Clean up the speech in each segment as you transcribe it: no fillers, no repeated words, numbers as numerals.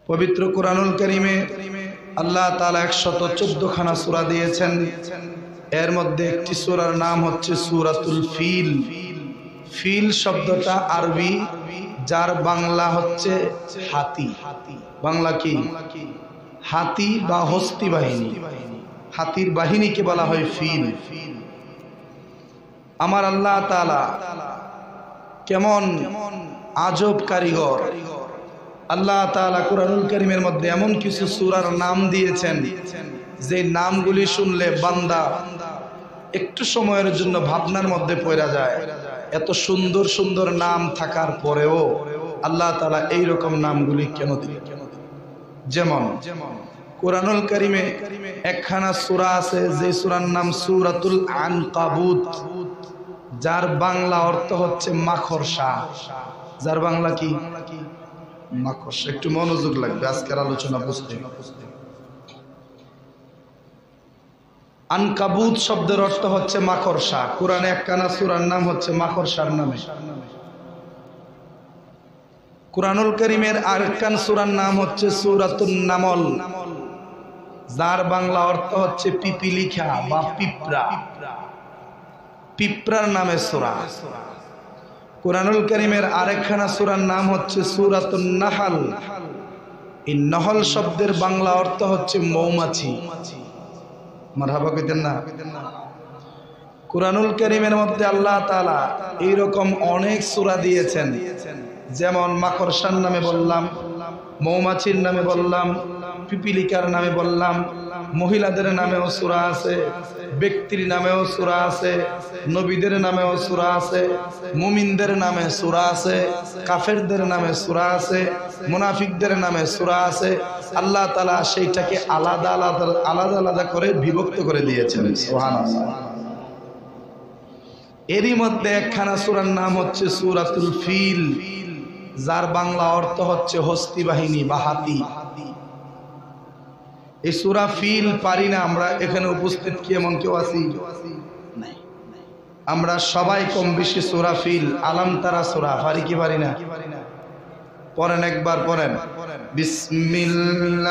পবিত্র কুরআনুল কারীমে আল্লাহ তাআলা 114 খানা সূরা দিয়েছেন। এর মধ্যে একটি সূরার নাম হচ্ছে সূরাতুল ফিল। ফিল শব্দটা আরবি, যার বাংলা হচ্ছে হাতি। বাংলা কি? হাতি বা হস্তি বাহিনী। হাতির বাহিনীকে বলা হয় ফিল। আমার আল্লাহ তাআলা কেমন আজব কারিগর! আল্লাহ তাআলা কুরআনুল কারীমের মধ্যে এমন কিছু সূরার নাম দিয়েছেন যে নামগুলি শুনলে বান্দা একটু সময়ের জন্য ভাবনার মধ্যে পড়ে যায়। এত সুন্দর সুন্দর নাম থাকার পরেও আল্লাহ তাআলা এই রকম নামগুলি কেন দিলেন? যেমন কুরআনুল কারীমে একখানা সূরা আছে যে সূরার নাম সূরাতুল আনকাবুত, যার বাংলা অর্থ হচ্ছে মাকড়সা। যার বাংলা কি? মাকড়সা। একটু মনোযোগ লাগবে আজকের আলোচনা বুঝতে। আনকাবুত শব্দের অর্থ হচ্ছে মাকড়সা। কোরআনে একখানা সূরার নাম হচ্ছে মাকড়সার নামে। কুরআনুল কারীমের আরেকখান সূরার নাম হচ্ছে সূরাতুন নামল, যার বাংলা অর্থ হচ্ছে পিপিলিকা বা পিঁপড়া। পিঁপড়ার নামে সূরা। কুরআনুল কারীমের আরেকখানা সূরার নাম হচ্ছে সূরাতুন নাহল। এই নহল শব্দের বাংলা অর্থ হচ্ছে মৌমাছি। মারহাবা কইতেন না? কুরআনুল কারীমের মধ্যে আল্লাহ তাআলা এইরকম অনেক সূরা দিয়েছেন। যেমন মাকড়সার নামে বললাম, মৌমাছির নামে বললাম, পিপিলিকার নামে বললাম, মহিলাদের নামেও সূরা আছে, ব্যক্তির নামেও সূরা আছে, নবীদের নামেও সূরা আছে, মুমিনদের নামে সূরা আছে, কাফেরদের নামে সূরা আছে, মুনাফিকদের নামে সূরা আছে। আল্লাহ তাআলা সেইটাকে আলাদা আলাদা আলাদা আলাদা করে বিভক্ত করে দিয়েছেন। সুবহানাল্লাহ। এরই মধ্যে একখানা সূরার নাম হচ্ছে সূরাতুল ফিল, যার বাংলা অর্থ হচ্ছে হস্তি বাহিনী বা হাতি। এই সূরা ফিল পারি না আমরা এখানে উপস্থিত কি এমন কেউ আছি? আমরা সবাই কম বেশি সূরা ফিল, আলাম তারা সূরা পারি কি পারি না? পড়েন, একবার পড়েন। বিসমিল্লাহির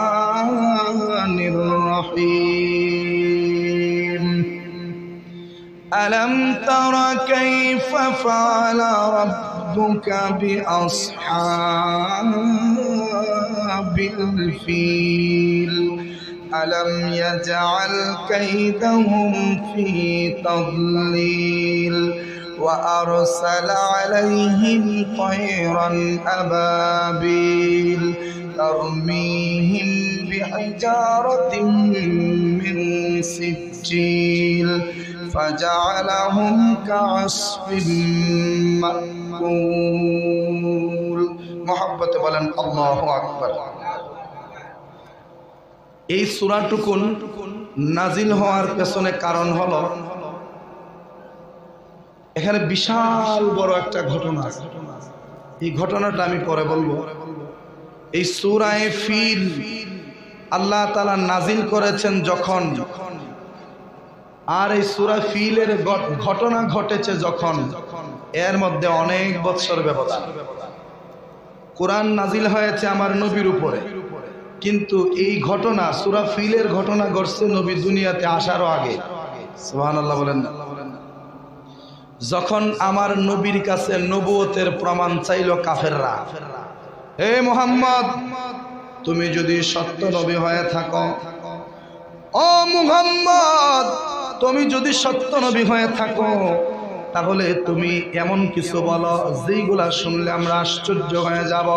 রাহমানির রহিম। আলাম তারা কাইফা ফাআলা রাব্বুকা বিআসহাবিল ফিল আলাম ইয়াজআল কাইদাহুম ফি তাদলিল وأرسل عليهم طيرا أبابيل ترميهم بحجارة من سجيل فجعلهم كعصف مأكول। محبت বলেন আল্লাহু আকবার। এই সূরাটুকুন নাজিল হওয়ার পেছনে কারণ হলো এখানে বিশাল বড় একটা ঘটনা আছে। এই ঘটনাটা আমি পরে বলবো। এই সূরায়ে ফিল আল্লাহ তাআলা নাজিল করেছেন যখন, আর এই সূরা ফিলের ঘটনা ঘটেছে যখন, এর মধ্যে অনেক বৎসর ব্যবধান। কোরআন নাজিল হয়েছে আমার নবীর উপরে, কিন্তু এই ঘটনা সূরা ফিলের ঘটনা ঘটছে নবী দুনিয়াতে আসারও আগে। সুবহানাল্লাহ বলেন না? যখন আমার নবীর কাছে নবুয়তের প্রমাণ চাইল কাফেররা, হে মুহাম্মদ, তুমি যদি সত্য নবী হয়ে থাকো, ও মুহাম্মদ, তুমি যদি সত্য নবী হয়ে থাকো, তাহলে তুমি এমন কিছু বলো যেইগুলা শুনলে আমরা আশ্চর্য হয়ে যাব।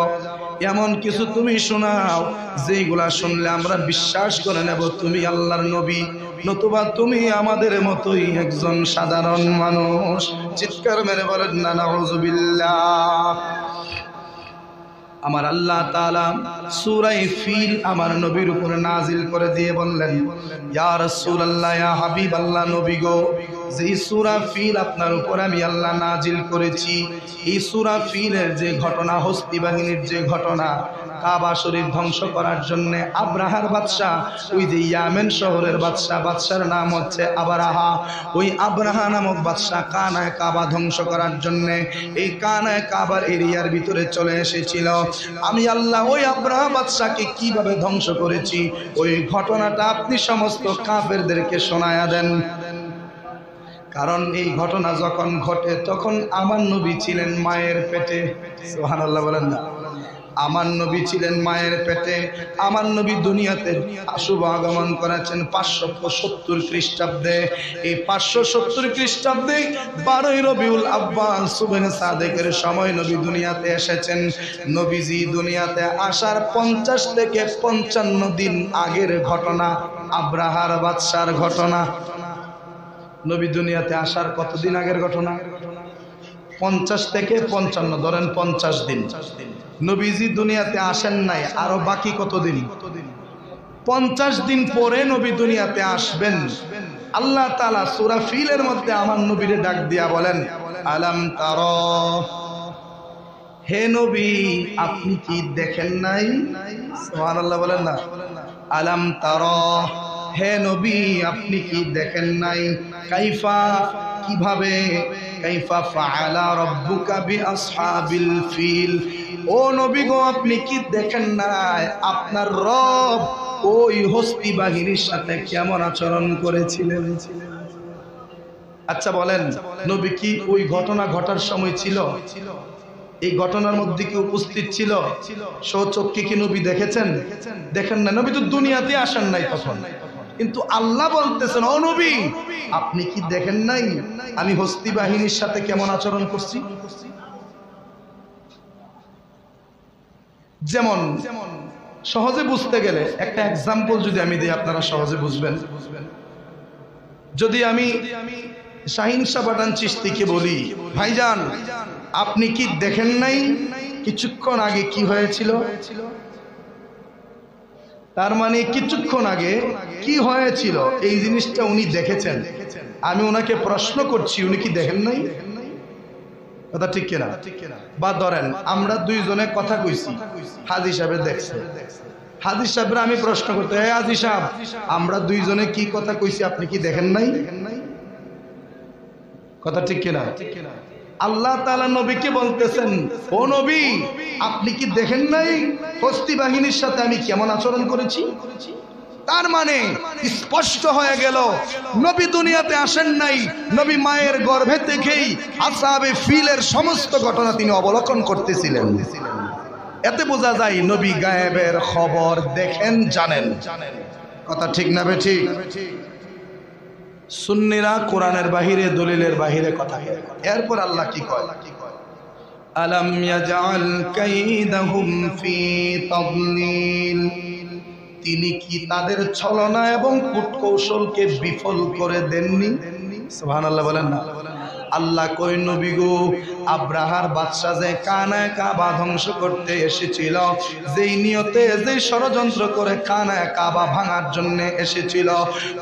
এমন কিছু তুমি শোনাও যেইগুলা শুনলে আমরা বিশ্বাস করে নেব তুমি আল্লাহর নবী, নতুবা তুমি আমাদের মতোই একজন সাধারণ মানুষ। চিৎকার মেরে বলেন না নাউযুবিল্লাহ। আমার আল্লাহ তাআলা সূরা ফিল আমার নবীর উপরে নাজিল করে দিয়ে বললেন, ইয়া রাসূলুল্লাহ, ইয়া হাবিবাল্লাহ, নবী গো, যে সূরা ফিল আপনার উপর আমি আল্লাহ নাজিল করেছি, এই সূরা ফিলের যে ঘটনা, হস্তি বাহিনীর যে ঘটনা, কাবা শরীফ ধ্বংস করার জন্য আব্রাহার বাদশা, ওই যে ইয়ামেন শহরের বাদশার নাম হচ্ছে আবরাহা, ওই আবরাহা নামক বাদশা কানায় কাবা ধ্বংস করার জন্য এই কানায় কাবার এরিয়ার ভিতরে চলে এসেছিল। আমি আল্লাহ ওই আবরাহা বাদশাকে কিভাবে ধ্বংস করেছি ওই ঘটনাটা আপনি সমস্ত কাফেরদেরকে শোনায়া দেন। কারণ এই ঘটনা যখন ঘটে তখন আমার নবী ছিলেন মায়ের পেটে। সুবহানাল্লাহ বলেন না? আমার নবী ছিলেন মায়ের পেটে। আমার নবী দুনিয়াতে শুভ আগমন করেছেন 570 খ্রিস্টাব্দে। এই 570 খ্রিস্টাব্দে 12 রবিউল আউয়াল সুবহে সাদেকের সময় নবী দুনিয়াতে এসেছেন। নবীজি দুনিয়াতে আসার 50 থেকে 55 দিন আগের ঘটনা, আব্রাহার বাদশার ঘটনা। নবী দুনিয়াতে আসার কতদিন আগের ঘটনা? 50 থেকে 55, ধরেন 50 দিন। নবীজি দুনিয়াতে আসেন নাই, আরো বাকি কতদিন? 50 দিন পরে নবী দুনিয়াতে আসবেন। আল্লাহ তাআলা সূরা ফিলের মধ্যে আমার নবীরে ডাক দিয়া বলেন, আলাম তারা, হে নবী আপনি কি দেখেন নাই? সুবহানাল্লাহ বলেন না? আলাম তারা, হে নবী আপনি কি দেখেন নাই? কাইফা, কিভাবে, কাইফা ফাআলা রাব্বুকা বিআসহাবিল ফিল, ও নবী গো আপনি কি দেখেন নাই আপনার রব ওই হস্তি বাহিনীর সাথে কেমন আচরণ করেছিলেন? আচ্ছা বলেন, নবী কি ওই ঘটনা ঘটার সময় ছিল? এই ঘটনার মধ্যে কি উপস্থিত ছিল? স্বচক্ষে কি নবী দেখেছেন? দেখেন না, নবী তো দুনিয়াতে আসেন নাই তখন। কিন্তু আল্লাহ বলতেছেন, ও নবী আপনি কি দেখেন নাই আমি হস্তি বাহিনীর সাথে কেমন আচরণ করছি? যেমন সহজে বুঝতে গেলে একটা এক্সাম্পল যদি আমি দিই আপনারা সহজে বুঝবেন। যদি আমি শাহিন শাহ পাঠান চিশতিকে বলি, ভাইজান আপনি কি দেখেন নাই কিছুক্ষণ আগে কি হয়েছিল? তার মানে কিছুক্ষণ আগে কি হয়েছিল এই জিনিসটা উনি দেখেছেন। আমি ওনাকে প্রশ্ন করছি উনি কি দেখেন নাই? কথা ঠিক কিনা? বা ধরেন আমরা দুইজনে কথা কইছি, হাজী সাহেব দেখছে। হাজী সাহেবরা আমি প্রশ্ন করতে, হে হাজী সাহেব আমরা দুইজনে কি কথা কইছি আপনি কি দেখেন নাই? কথা ঠিক কিনা? আল্লাহ তাআলা নবীকে বলতেছেন, ও নবী আপনি কি দেখেন নাই হস্তি বাহিনীর সাথে আমি কেমন আচরণ করেছি? তার মানে স্পষ্ট হয়ে গেল নবী দুনিয়াতে আসেন নাই, নবী মায়ের গর্ভে থেকেই আসহাবে ফিলের সমস্ত ঘটনা তিনি অবলোকন করতেছিলেন। এতে বোঝা যায় নবী গায়েবের খবর দেখেন, জানেন। কথা ঠিক না বেঠিক? সুন্নিরা কোরআনের বাহিরে দলিলের বাহিরে কথা কয়। এরপর আল্লাহ কি কয়? আলাম ইয়াজআল কাইদাহুম ফি তাদলিল, তিনি কি তাদের ছলনা এবং কূটকৌশলকে বিফল করে দেননি? সুবহানাল্লাহ বলেন না? আল্লাহ কই নবী গো আব্রাহার বাদশা যে কানায় কাবা ধ্বংস করতে এসেছিল, যেই নিয়তে যে ষড়যন্ত্র করে কানায় কাবা ভাঙার জন্য এসেছিল,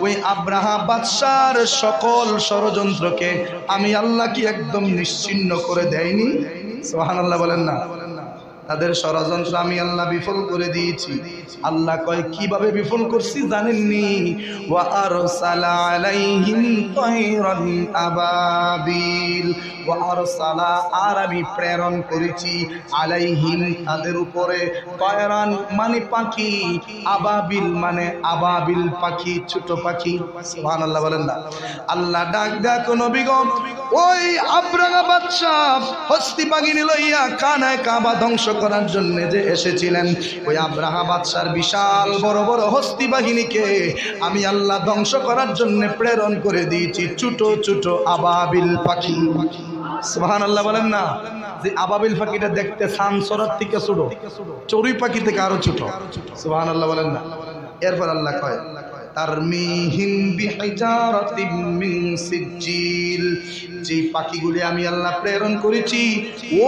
ওই আব্রাহা বাদশার সকল ষড়যন্ত্রকে আমি আল্লাহ কি একদম নিশ্চিহ্ন করে দেয়নি? সুবহানাল্লাহ বলেন না? তাদের ষড়যন্ত্র আমি আল্লাহ বিফল করে দিয়েছি। আল্লাহ কয় কিভাবে বিফল করছি জানেননি? ওয়া আরসালা আলাইহিম তায়রান আবাবিল, ওয়া আরসালা আর আমি প্রেরণ করেছি আলাইহিম তাদের উপরে, তায়রান মানে পাখি, আবাবিল মানে আবাবিল পাখি, ছোট পাখি। সুবহানাল্লাহ বলেন না? আল্লাহ ডাক ডাক নবী গো ওই আব্রাহা বাদশা হস্তি বাহিনী লইয়া কানায় কাবা ধ্বংস করার জন্য যে এসেছিলেন, ওই আব্রাহা বাদশার বিশাল বড় বড় হস্তি বাহিনীকে আমি আল্লাহ ধ্বংস করার জন্য প্রেরণ করে দিয়েছি ছোট ছোট আবাবিল পাখি। সুবহানাল্লাহ বলেন না? যে আবাবিল পাখিটা দেখতে সানসরার থেকে ছোট, চড়ুই পাখি থেকে আরো ছোট। সুবহানাল্লাহ বলেন না? এরপর আল্লাহ কয় তারমিহিম বিহিজারাতিম মিন সিজ্জিল, যে পাখিগুলি আমি আল্লাহ প্রেরণ করেছি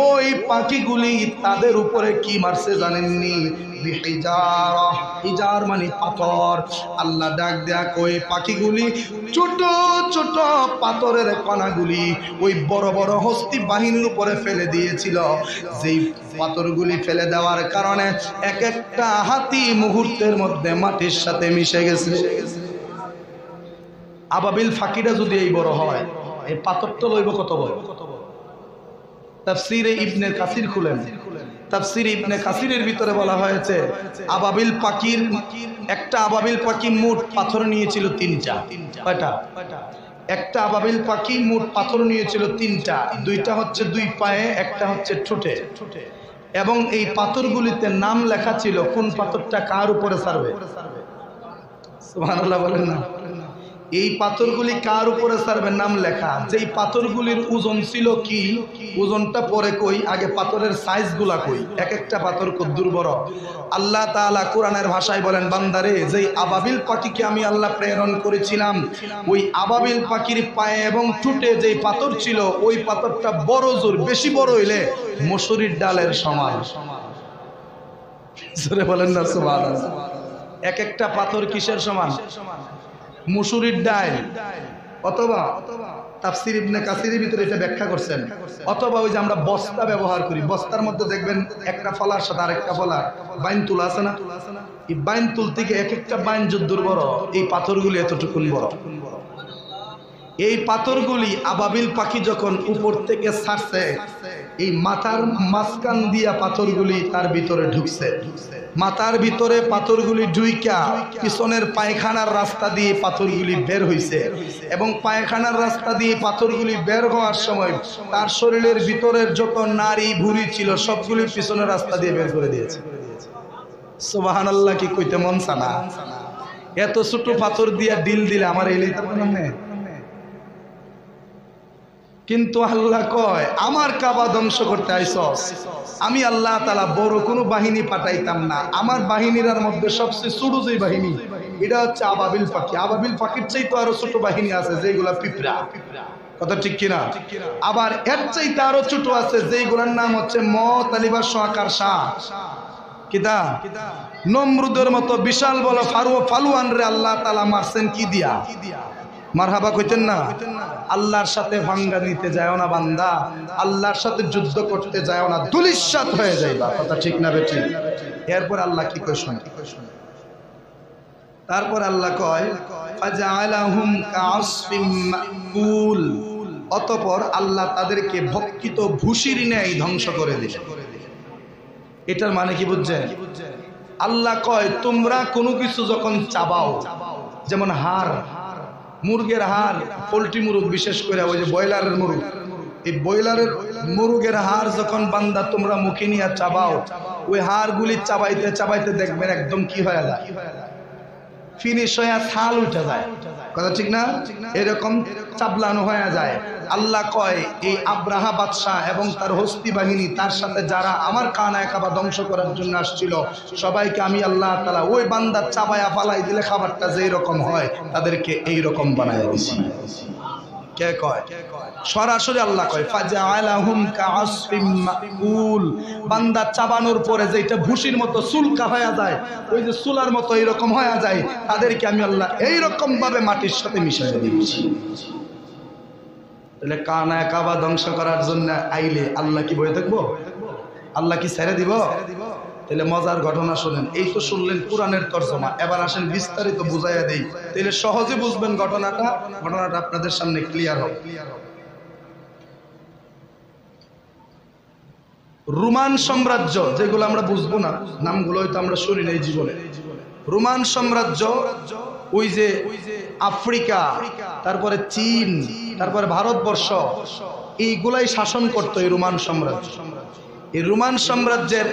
ওই পাখিগুলি তাদের উপরে কি মারছে জানেননি? বিহিজারা, হিজার মানে পাথর। আল্লাহ ডাক দেয়া কই পাখিগুলি ছোট ছোট পাথরের কণাগুলি ওই বড় বড় হস্তি বাহিনীর উপরে ফেলে দিয়েছিল। পাথরগুলি ফেলে দেওয়ার কারণে এক একটা হাতি মুহূর্তের মধ্যে মাটির সাথে মিশে গেছে। আবাবিল ফাকিটা যদি এই বড় হয়, এই পাথরটা লইব কত বড়? তাফসীরে ইবনে কাসির খুলেন, তাফসীরে ইবনে কাসিরের ভিতরে বলা হয়েছে আবাবিল পাখির একটা আবাবিল পাখি মোট পাথর নিয়েছিল তিনটা। কয়টা? একটা আবাবিল পাখি মোট পাথর নিয়েছিল তিনটা, দুইটা হচ্ছে দুই পায়ে, একটা হচ্ছে ঠোঁটে। এবং এই পাথরগুলিতে নাম লেখা ছিল কোন পাথরটা কার উপরে ছাড়বে। সুবহানাল্লাহ বলেন না? এই পাথরগুলি কার উপরে ছাড়বে নাম লেখা। যেই পাথরগুলির ওজন ছিল কি, ওজনটা পরে কই, আগে পাথরের সাইজগুলা কই, এক একটা পাথর কদ্দুর বড়। আল্লাহ তাআলা কোরআনের ভাষায় বলেন, বান্দারে যেই আবাবিল পাখিকে আমি আল্লাহ প্রেরণ করেছিলাম, ওই আবাবিল পাখির পায়ে এবং ঠোঁটে যেই পাথর ছিল, ওই পাথরটা বড় জোর, বেশি বড় হইলে মসুরির ডালের সমান। জোরে বলেন না সুবহানাল্লাহ। এক একটা পাথর কিসের সমান? মুসুরির ডাল। অথবা তাফসীর ইবনে কাসিরের ভিতরে এটা ব্যাখ্যা করছেন, অথবা ওই যে আমরা বস্তা ব্যবহার করি, বস্তার মধ্যে দেখবেন একটা ফলার সাথে আরেকটা ফলার বাইন তুলা আছে না, এই বাইন তুলতে গিয়ে এক একটা বাইন যদ্দুর বড়, এই পাথরগুলি এতটুকুন বড়। এই পাথরগুলি আবাবিল পাখি যখন উপর থেকে ছাড়ছে, এই মাথার মাঝখান দিয়া পাথরগুলি তার ভিতরে ঢুকছে। মাথার ভিতরে পাথরগুলি ঢুইকা পিছনের পায়খানার রাস্তা দিয়ে পাথরগুলি বের হইছে, এবং পায়খানার রাস্তা দিয়ে পাথরগুলি বের হওয়ার সময় তার শরীরের ভিতরের যত নারী ভুঁড়ি ছিল সবগুলি পিছনের রাস্তা দিয়ে বের করে দিয়েছে। সুবহানাল্লাহ, কি কইতে মন চানা? এত ছোট পাথর দিয়া ডিল দিলে আমার এলাইতে পারলাম না। কিন্তু আল্লাহ কয়, আমার কাবা ধ্বংস করতে আইছস, আমি আল্লাহ তাআলা বড় কোনো বাহিনী পাঠাইতাম না। আমার বাহিনীর মধ্যে সবচেয়ে ছোট যে বাহিনী, এটা হচ্ছে আবাবিল পাখি। আবাবিল পাখির চাইতে আরো ছোট বাহিনী আছে যেগুলা পিঁপড়া। কথা ঠিক কিনা? আবার এর চাইতে আরো ছোট আছে যেগুলোর নাম হচ্ছে মতালিবা শাকার শাহ। কিদা? নমরুদের মতো বিশাল বড় ফালুয়ান রে আল্লাহ তাআলা মারছেন কি দিয়া? মারহাবা কইতেন না? আল্লাহর সাথে ভাঙ্গা নিতে যায় না বান্দা, আল্লাহর সাথে যুদ্ধ করতে যায় না, দুলিশাত হয়ে যাইবা। কথা ঠিক না বেঠি? এরপর আল্লাহ কি কয় শুনে, তারপর আল্লাহ কয় ফাজআলাহুম কাআসফিম মাকুল, অতঃপর আল্লাহ তাদেরকে ভক্ষিত ভুসির ন্যায় ধ্বংস করে দিলেন। এটার মানে কি বুঝছেন? আল্লাহ কয় তোমরা কোনো কিছু যখন চাবাও, যেমন হাড়, মুরগের হাড়, পোল্ট্রি মুরগ, বিশেষ করে ওই যে ব্রয়লারের মুরগ, এই ব্রয়লারের মুরগের হাড় যখন বান্দা তোমরা মুখে নিয়ে চাবাও, ওই হাড়গুলি চাবাইতে চাবাইতে দেখবেন একদম কি হয়ে যায়, ফিনিশ হয়ে ছাল উঠে যায়। কথা ঠিক না? এরকম চাবলানো হয়ে যায়। আল্লাহ কয় এই আব্রাহা বাদশাহ এবং তার হস্তি বাহিনী, তার সাথে যারা আমার কানায় কাবা ধ্বংস করার জন্য আসছিল, সবাইকে আমি আল্লাহ তাআলা ওই বান্দার চাবায়া পালাই দিলে খাবারটা যেই রকম হয় তাদেরকে এই রকম বানায় দিয়েছি। কে কয়? সরাসরি আল্লাহ কয় ফাজআলাহুম কাআসফিম মাকুল। বান্দা চাবানোর পরে যেটা ভুসির মতো সুলকা হয়ে যায়, ওই যে সুলার মতো এইরকম হয়ে যায়, তাদেরকে আমি আল্লাহ এইরকম ভাবে মাটির সাথে মিশিয়ে দিয়েছি। তাহলে কানায় কাবা ধ্বংস করার জন্য আইলে আল্লাহ কি বয়ে থাকবো? আল্লাহ কি ছেড়ে দিব? তাহলে মজার ঘটনা শুনেন। এই তো শুনলেন কোরআনের তরজমা, এবার আসেন বিস্তারিত বুঝাইয়া দেই, তাহলে সহজে বুঝবেন ঘটনাটা আপনাদের সামনে ক্লিয়ার হবে। রোমান সাম্রাজ্য, যেগুলো আমরা বুঝবো না, নামগুলো হয়তো আমরা শুনি না এই জীবনে। রোমান সাম্রাজ্য, ওই যে আফ্রিকা, তারপরে চীন, তারপরে ভারতবর্ষ, এইগুলাই শাসন করতো এই রোমান সাম্রাজ্য। এই রোমান সাম্রাজ্যের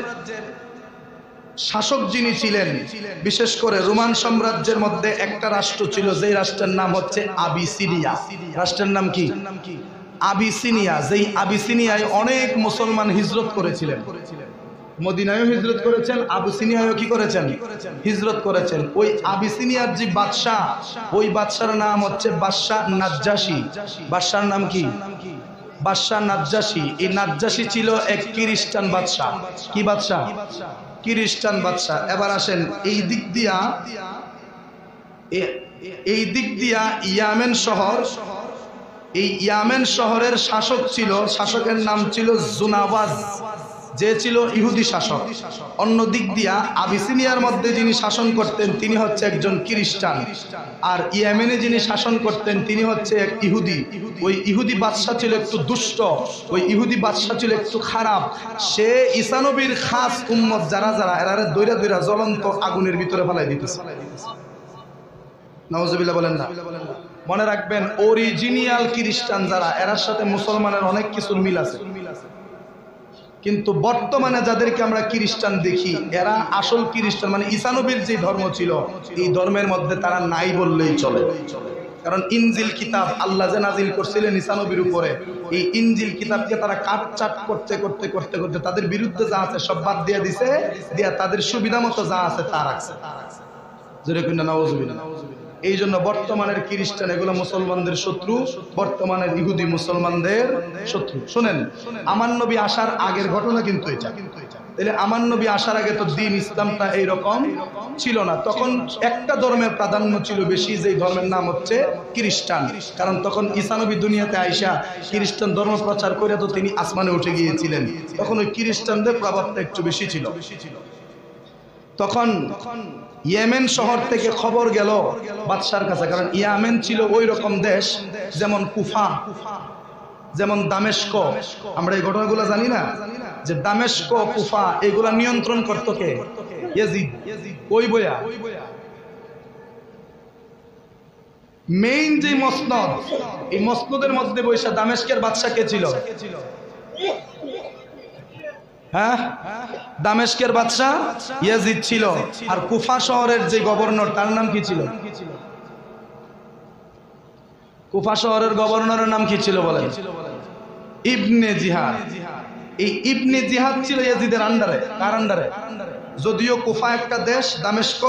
শাসক যিনি ছিলেন, বিশেষ করে রোমান সাম্রাজ্যের মধ্যে একটা রাষ্ট্র ছিল, যেই রাষ্ট্রের নাম হচ্ছে আবিসিনিয়া। রাষ্ট্রের নাম কি? আবিসিনিয়া। যেই আবিসিনিয়ায় অনেক মুসলমান হিজরত করেছিলেন, মদিনায়ও হিজরত করেছেন, আবিসিনিয়ায়ও কি করেছেন? হিজরত করেছেন। ওই আবিসিনিয়ার যে বাদশাহ, ওই বাদশার নাম হচ্ছে বাদশাহ নাজ্জাশী। বাদশার নাম কি? বাদশাহ নাজ্জাশী। এই নাজ্জাশী ছিল এক খ্রিস্টান বাদশাহ। কি বাদশাহ? খ্রিস্টান বাদশাহ। এবার আসেন এই দিক দিয়া ইয়ামেন শহর, এই ইয়ামেন শহরের শাসক ছিল, শাসকের নাম ছিল জুনাওয়াজ। যে ছিল ইহুদি শাসক। অন্য দিক দিয়া আবিসিনিয়ার মধ্যে যিনি শাসন করতেন তিনি হচ্ছে একজন খ্রিস্টান, আর ইয়েমেনে যিনি শাসন করতেন তিনি হচ্ছে এক ইহুদি। ওই ইহুদি বাদশা ছিল একটু দুষ্ট, ওই ইহুদি বাদশা ছিল একটু খারাপ। সে ঈসা নবীর খাস উম্মত যারা যারা এরারে দইরা দইরা জ্বলন্ত আগুনের ভিতরে ফেলাই দিতেছে। নাউজুবিল্লাহ বলেন না। মনে রাখবেন অরিজিনাল খ্রিস্টান যারা, এরার সাথে মুসলমানের অনেক কিছুর মিল আছে, কিন্তু বর্তমানে যাদেরকে আমরা খ্রিস্টান দেখি এরা আসল খ্রিস্টান, মানে ঈসা নবীর যে ধর্ম ছিল এই ধর্মের মধ্যে তারা নাই বললেই চলে। কারণ ইনজিল কিতাব আল্লাহ যে নাজিল করছিলেন ঈসা নবীর উপরে, এই ইনজিল কিতাবকে তারা কাটচাট করতে করতে করতে করতে তাদের বিরুদ্ধে যা আছে সব বাদ দিয়ে দিছে, দিয়া তাদের সুবিধা মতো যা আছে তা রাখছে। যেরকম নাউজুবিল্লাহ। এই জন্য বর্তমানের খ্রিস্টান এগুলো মুসলমানদের শত্রু, বর্তমানের ইহুদি মুসলমানদের শত্রু। শুনেন, আমার নবী আসার আগের ঘটনা কিন্তু এটা। তাহলে আমার নবী আসার আগে তো দ্বীন ইসলামটা এইরকম ছিল না। তখন একটা ধর্মের প্রাধান্য ছিল বেশি, যেই ধর্মের নাম হচ্ছে খ্রিস্টান। কারণ তখন ঈসা নবী দুনিয়াতে আইসা খ্রিস্টান ধর্ম প্রচার করে তো তিনি আসমানে উঠে গিয়েছিলেন, তখন ওই খ্রিস্টানদের প্রভাবটা একটু বেশি ছিল। তখন ইয়েমেন শহর থেকে খবর গেল বাদশার কাছে, কারণ ইয়েমেন ছিল ওই রকম দেশ যেমন কুফা, যেমন দামেস্ক। আমরা এই ঘটনাগুলো জানি না, যে দামেস্ক কুফা এগুলা নিয়ন্ত্রণ করতো কে? ইয়াজিদ। ওই বইয়া মেইন যে মসনদ, এই মসনদের মধ্যে বৈশা দামেস্কের বাদশা কে ছিল? হ্যাঁ, দামেস্কের বাদশা ইয়াজিদ ছিল। আর কুফা শহরের যে গভর্নর তার নাম কি ছিল? কুফা শহরের গভর্নরের নাম কি ছিল বলেন? ইবনে জিহাদ। এই ইবনে জিহাদ ছিল ইয়াজিদের আন্ডারে। কার আন্ডারে? যদিও কুফা একটা দেশ, দামেস্ক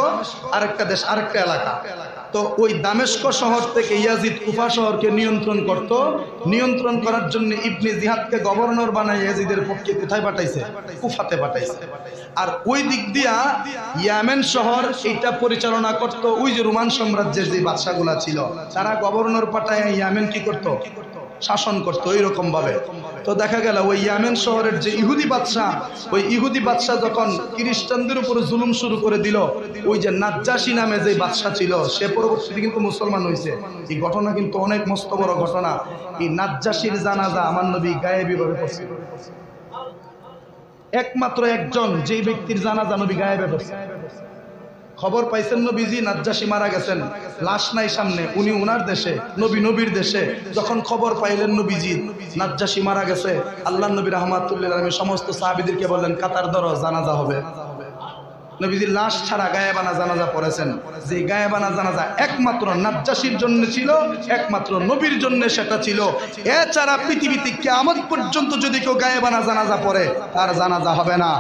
আরেকটা দেশ, আরেকটা এলাকা। তো ওই দামেস্ক শহর থেকে ইয়াজিদ কুফা শহরকে নিয়ন্ত্রণ করত। নিয়ন্ত্রণ করার জন্য ইবনে জিহাদকে গভর্নর বানায় ইয়াজিদের পক্ষে কোথায় পাঠাইছে? কুফাতে পাঠাইছে। আর ওই দিক দিয়া ইয়েমেন শহর এইটা পরিচালনা করত ওই যে রোমান সাম্রাজ্যের যে বাদশাগুলা ছিল, তারা গভর্নর পাঠায় ইয়েমেন কি করত? শাসন করতো এইরকম ভাবে। তো দেখা গেল ওই ইয়েমেন শহরের যে ইহুদি বাদশা, ওই ইহুদি বাদশা যখন খ্রিস্টানদের উপরে জুলুম শুরু করে দিল, ওই যে নাজ্জাশী নামে যে বাদশা ছিল সে পরবর্তীতে কিন্তু মুসলমান হয়েছে। এই ঘটনা কিন্তু অনেক মস্ত বড় ঘটনা। এই নাজ্জাশীর জানাজা আমার নবী গায়েবী ভাবে পড়ছে। একমাত্র একজন যেই ব্যক্তির জানাজা নবী গায়েবে পড়ছে। খবর পাইছেন নবীজি নাজ্জাশী মারা গেছেন, লাশ নাই সামনে, উনি উনার দেশে, নবী নবীর দেশে। যখন খবর পাইলেন নবীজি নাজ্জাশী মারা গেছে, আল্লাহ নবী রাহমাতুল্লিল আলামিন সমস্ত সাহাবীদেরকে বললেন কাতার ধরো, জানাজা হবে। নবীজির লাশ ছাড়া গায়েবানা জানাজা পড়েছেন। যে গায়েবানা জানাজা একমাত্র নাজ্জাশীর জন্য ছিল, একমাত্র নবীর জন্য সেটা ছিল। এছাড়া পৃথিবীতে কিয়ামত পর্যন্ত যদি কেউ গায়েবানা জানাজা পড়ে তার জানাজা হবে না।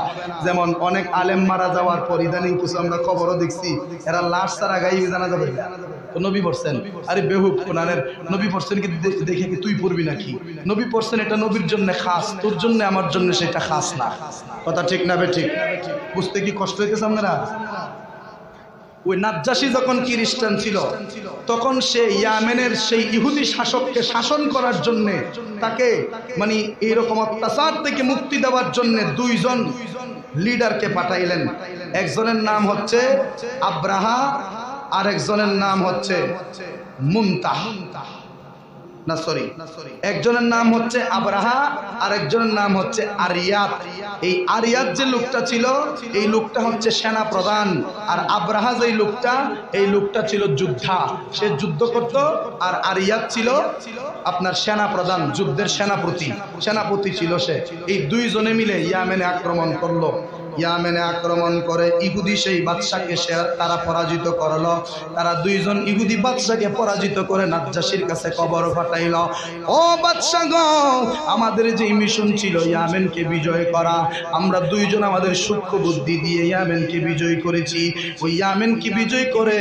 যেমন অনেক আলেম মারা যাওয়ার পর ইদানিং কিছু আমরা খবরও দেখছি এরা লাশ ছাড়া গায়েবী জানাজা পড়ে। তো নবী পড়ছেন, আরে বেহুক কোরআনের নবী পড়ছেন কি দেখে কি তুই পড়বি নাকি? নবী পড়ছেন, এটা নবীর জন্য খাস, তোর জন্য আমার জন্য সেটা খাস না। কথা ঠিক না বে ঠিক? বুঝতে কি কষ্ট হইতেছে আপনারা? ওই নাজ্জাশী যখন খ্রিস্টান ছিল তখন সে ইয়েমেনের সেই ইহুদি শাসককে শাসন করার জন্য, তাকে মানে এইরকম অত্যাচার থেকে মুক্তি দেওয়ার জন্য দুইজন লিডারকে পাঠাইলেন। একজনের নাম হচ্ছে আব্রাহা, আর একজনের নাম হচ্ছে মুনতাহ। না সরি, একজনের নাম হচ্ছে আব্রাহা আর একজনের নাম হচ্ছে আরিয়াত। এই আরিয়াত যে লোকটা ছিল এই লোকটা হচ্ছে সেনা প্রধান, আর আব্রাহা যে লোকটা এই লোকটা ছিল যোদ্ধা, সে যুদ্ধ করত। আর আরিয়াত ছিল আপনার সেনা প্রধান, যুদ্ধের সেনাপতি ছিল সে। এই দুইজনে মিলে ইয়েমেনে আক্রমণ করলো। ইয়েমেনে আক্রমণ করে ইহুদি সেই বাদশাকে তারা পরাজিত করলো। তারা দুইজন ইহুদি বাদশাকে পরাজিত করে নাজ্জাশীর কাছে খবর পাঠাইল, ও বাদশা গো, আমাদের যে মিশন ছিল ইয়েমেনকে বিজয় করা, আমরা দুইজন আমাদের সূক্ষ্ম বুদ্ধি দিয়ে ইয়েমেনকে বিজয় করেছি। ওই ইয়েমেনকে বিজয় করে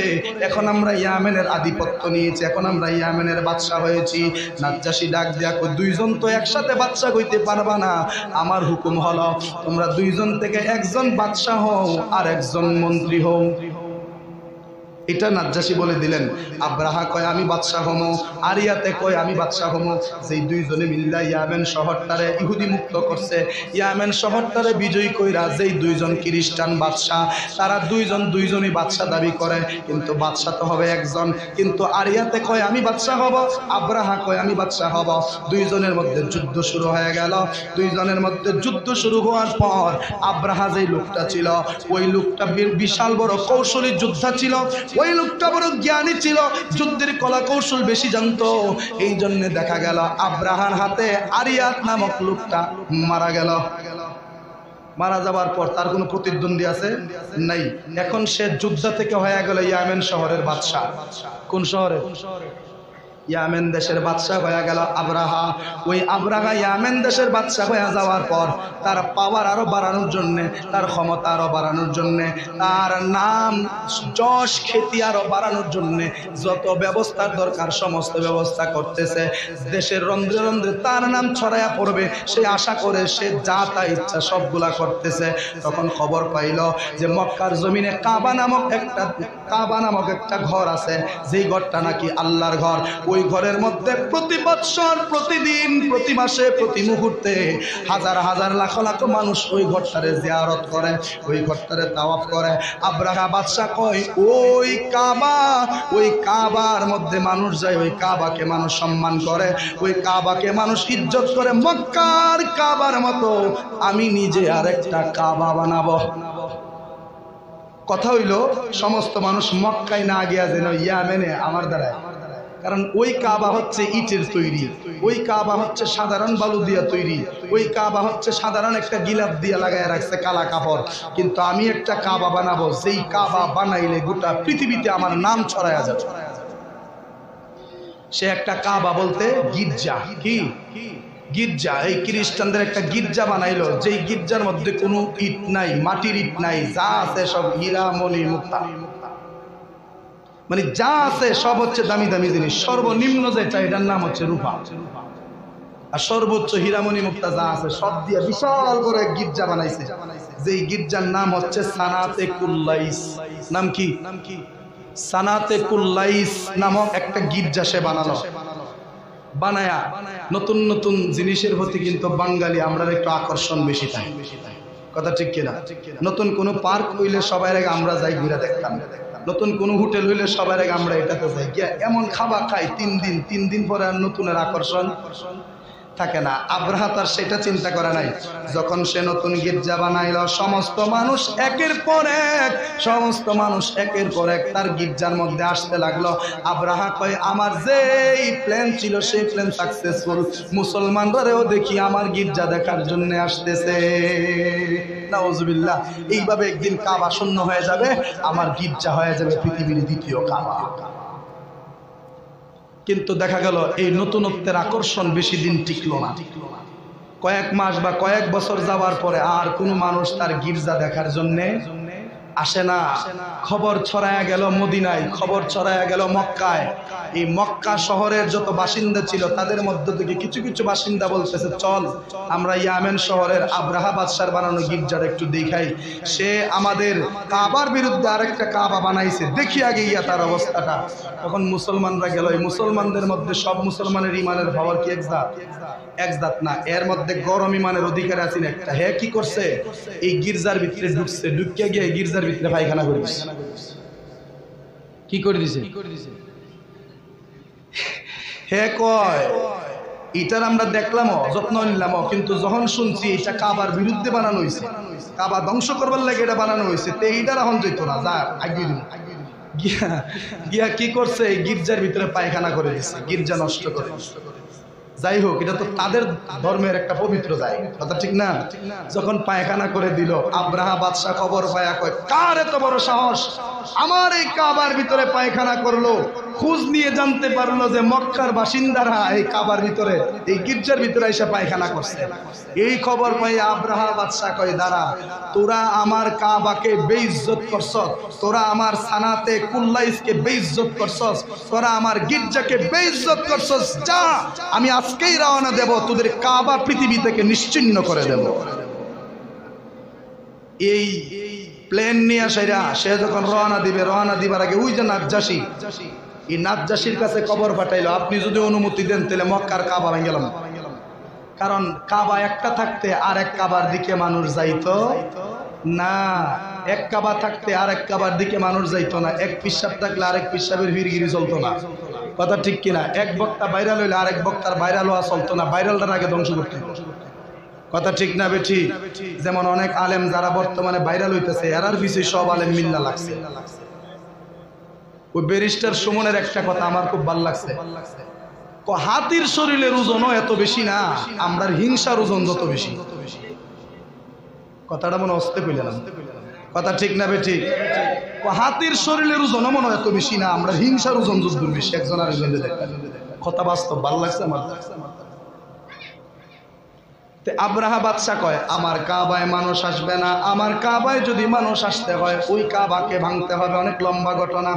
এখন আমরা ইয়েমেনের আধিপত্য নিয়েছি, এখন আমরা ইয়েমেনের বাদশা হয়েছি। নাজ্জাশী ডাক দিয়া কই, দুইজন তো একসাথে বাদশা হইতে পারবা না, আমার হুকুম হলো তোমরা দুইজন থেকে একজন বাদশা হও আর একজন মন্ত্রী হও। এটা নাজ্জাশী বলে দিলেন। আব্রাহা কয় আমি বাদশাহ হমো, আরিয়াতে কয় আমি বাদশাহ হমো। যেই দুইজনে মিল্লা ইয়ামেন শহরটারে ইহুদি মুক্ত করছে, ইয়ামেন শহরটারে বিজয়ী কইরা যেই দুইজন খ্রিস্টান বাদশাহ, তারা দুইজনই বাদশাহ দাবি করে, কিন্তু বাদশাহ তো হবে একজন। কিন্তু আরিয়াতে কয় আমি বাদশাহ হব, আব্রাহা কয় আমি বাদশাহ হব। দুইজনের মধ্যে যুদ্ধ শুরু হয়ে গেল। দুইজনের মধ্যে যুদ্ধ শুরু হওয়ার পর আব্রাহা যেই লোকটা ছিল, ওই লোকটা বিশাল বড় কৌশলী যোদ্ধা ছিল, ওই লোকটা বড় জ্ঞানী ছিল, যুদ্ধের কলা কৌশল বেশি জানতো। এই জন্য দেখা গেল আব্রাহার হাতে আরিয়াত নামক লোকটা মারা গেল। মারা যাবার পর তার কোনো প্রতিদ্বন্দ্বী আছে নাই। এখন সে যোদ্ধা থেকে হয়ে গেল ইয়ামেন শহরের বাদশাহ। কোন শহরে? ইয়ামেন দেশের বাদশাহ হয়ে গেল আব্রাহা। ওই আব্রাহা ইয়ামেন দেশের বাদশাহ হয়ে যাওয়ার পর তার পাওয়ার আরো বাড়ানোর জন্যে, তার ক্ষমতা আরো বাড়ানোর জন্যে, তার নাম যশ খ্যাতি আরো বাড়ানোর জন্যে যত ব্যবস্থার দরকার সমস্ত ব্যবস্থা করতেছে। দেশের রন্ধ্রে রন্ধ্রে তার নাম ছড়াইয়া পড়বে সে আশা করে সে যা তা ইচ্ছা সবগুলা করতেছে। তখন খবর পাইল যে মক্কার জমিনে কাবা নামক একটা ঘর আছে, যেই ঘরটা নাকি আল্লাহর ঘর। ওই ঘরের মধ্যে প্রতি বৎসর, প্রতিদিন, প্রতি মাসে, প্রতি মুহূর্তে হাজার হাজার লাখ লাখ মানুষ ওই ঘরটারে জিয়ারত করে, ওই ঘরটারে তাওয়াফ করে। আব্রাহা বাদশাহ কয় ওই কাবার মধ্যে মানুষ যায়, ওই কাবাকে মানুষ সম্মান করে, ওই কাবাকে মানুষ ইজ্জত করে। মক্কার কাবার মতো আমি নিজে আরেকটা কাবা বানাবো। কথা হইল সমস্ত মানুষ মক্কায় না গিয়া যেন ইয়ামেনে আমার দ্বারা, কারণ ওই কাবা হচ্ছে ইটের তৈরি, ওই কাবা হচ্ছে সাধারণ বালু দিয়া তৈরি, ওই কাবা হচ্ছে সাধারণ একটা গিলাপ দিয়া লাগায় রাখছে কালা কাপড়। কিন্তু আমি একটা কাবা বানাবো, যেই কাবা বানাইলে গোটা পৃথিবীতে আমার নাম ছড়ায়া যাবে। সে একটা কাবা বলতে গির্জা, কি গির্জা, এই খ্রিস্টানদের একটা গির্জা বানাইলো, যেই গির্জার মধ্যে কোনো ইট নাই, মাটির ইট নাই, যা আছে সব হীরা মণি মুক্তা, মানে যা আছে সব হচ্ছে দামি দামি জিনিস। সর্বনিম্ন যেটা এটার নাম হচ্ছে রূপা, আর সর্বোচ্চ হীরামণি মুক্তা যা আছে সব দিয়ে বিশাল করে গির্জা বানাইছে। যেই গির্জার নাম হচ্ছে সানাতে কুল্লাইস। নাম কি? সানাতে কুল্লাইস নামক একটা গির্জা সে বানালো। বানায়া নতুন নতুন জিনিসের প্রতি কিন্তু বাঙালি আমরা একটু আকর্ষণ বেশি থাকে, কথা ঠিক কিনা? নতুন কোনো পার্ক হইলে সবাই আগে আমরা যাই ঘুরে দেখতাম, নতুন কোনো হোটেল হইলে সবার আগে আমরা এটাতে যাই গিয়া এমন খাবার খাই 3 দিন পরে আর নতুনের আকর্ষণ থাকে না। আব্রাহা তার সেটা চিন্তা করে নাই। যখন সে নতুন গির্জা বানাইল, সমস্ত মানুষ একের পর এক তার গির্জার মধ্যে আসতে লাগলো। আব্রাহা কয় আমার যেই প্ল্যান ছিল সেই প্ল্যান সাকসেসফুল, মুসলমানরাও দেখি আমার গির্জা দেখার জন্য আসতেছে। নাউজুবিল্লাহ। এইভাবে একদিন কাবা শূন্য হয়ে যাবে, আমার গির্জা হয়ে যাবে পৃথিবীর দ্বিতীয় কাবা। কিন্তু দেখা গেল এই নতুনত্বের আকর্ষণ বেশি দিন টিকলো না। কয়েক মাস বা কয়েক বছর যাওয়ার পরে আর কোনো মানুষ তার গির্জা দেখার জন্য আসে না। খবর ছড়ায়া গেল মদিনায়, খবর ছড়ায়া গেল মক্কায়। এই মক্কা শহরের যত বাসিন্দা ছিল তাদের মধ্য থেকে কিছু কিছু বাসিন্দা বলতেছে চল আমরা ইয়ামেন শহরের আব্রাহা বাদশার বানানো গির্জার একটু দেখাই। সে আমাদের কাবার বিরুদ্ধে আরেকটা কাবা বানাইছে, দেখি আগে ইয়া তার অবস্থাটা। তখন মুসলমানরা গেল। এই মুসলমানদের মধ্যে সব মুসলমানের ইমানের পাওয়ার কি এক জাত না, এর মধ্যে গরম ইমানের অধিকার আছেন একটা। হে কি করছে, এই গির্জার ভিতরে ঢুকছে, ঢুকিয়া গিয়ে গির্জার ভিতরে পায়খানা করে দিছে। কি করে দিছে? হে কয় এটার আমরা দেখলাম, যত্ন নিলাম, কিন্তু যখন শুনছি এটা কাবার বিরুদ্ধে বানানো হয়েছে, কাবা ধ্বংস করবার লাগে এটা বানানো হয়েছে, তো এইটার এখন যেত না, যা আগে গিয়া কি করছে, এই গির্জার ভিতরে পায়খানা করে দিচ্ছে, গির্জা নষ্ট করে। যাই হোক, এটা তো তাদের ধর্মের একটা পবিত্র জায়গা, কথা ঠিক না? যখন পায়খানা করে দিল, আব্রাহা বাদশাহ খবর পায়া কয় কার এত বড় সাহস আমার এই কাবার ভিতরে পায়খানা করলো। খোঁজ নিয়ে জানতে পারলো যে মক্কার বাসিন্দারা এই কাবার ভিতরে, এই গির্জার ভিতরে এসে পায়খানা করছে। এই খবর পাই আব্রাহা বাদশাহ কয় দাঁড়া, তোরা আমার কাবাকে বেইজ্জত করছস, তোরা আমার সানাতে কুল্লাইসকে বেইজ্জত করছস, তোরা আমার গির্জাকে বেইজ্জত করছস, যা আমি আজকেই রওনা দেব, তোদের কাবা পৃথিবী থেকে নিশ্চিহ্ন করে দেব। এই প্লেন নিয়ে সেরা সে যখন রওনা দিবার আগে ওই যে নাজ্জাশী, এই নাজ্জাশীর কাছে খবর পাঠাইলো, আপনি যদি অনুমতি দেন তাহলে মক্কার কাবা ভেঙে গেলাম। কারণ কাবা একটা থাকতে আর এক কাবার দিকে মানুষ যাইতো না, এক কাবা থাকতে আর এক কাবার দিকে মানুষ যাইতো না, এক পিশাব থাকলে আরেক পিশাবের ভিড়গিরি চলতো না। কথা ঠিক কিনা? এক বক্তা ভাইরাল হইলে আরেক বক্তার ভাইরাল হওয়া চলতো না, ভাইরালটার আগে ধ্বংস করতে। কথা ঠিক না বেঠি? যেমন অনেক আলেম যারা বর্তমানে ভাইরাল হইতেছে এরার পিছে সব আলেম মিল্লা লাগছে। ওই ব্যারিস্টার সুমনের একটা কথা আমার খুব ভালো লাগছে, হাতির শরীরের ওজনও এত বেশি না, আমরার হিংসার ওজন যত বেশি। কথাটা মনে অস্তে কইলাম, কথা ঠিক না বেঠি? হাতির শরীরের ওজনও মনে এত বেশি না, আমরা হিংসার ওজন যত বেশি একজন আরেকজনের। কথা বাস্তব, ভালো লাগছে আমার। আব্রাহা বাদশা কয়, আমার কাবায় মানুষ আসবে না, আমার কাবায় যদি মানুষ আসতে হয় ওই কাবাকে ভাঙতে হবে। অনেক লম্বা ঘটনা।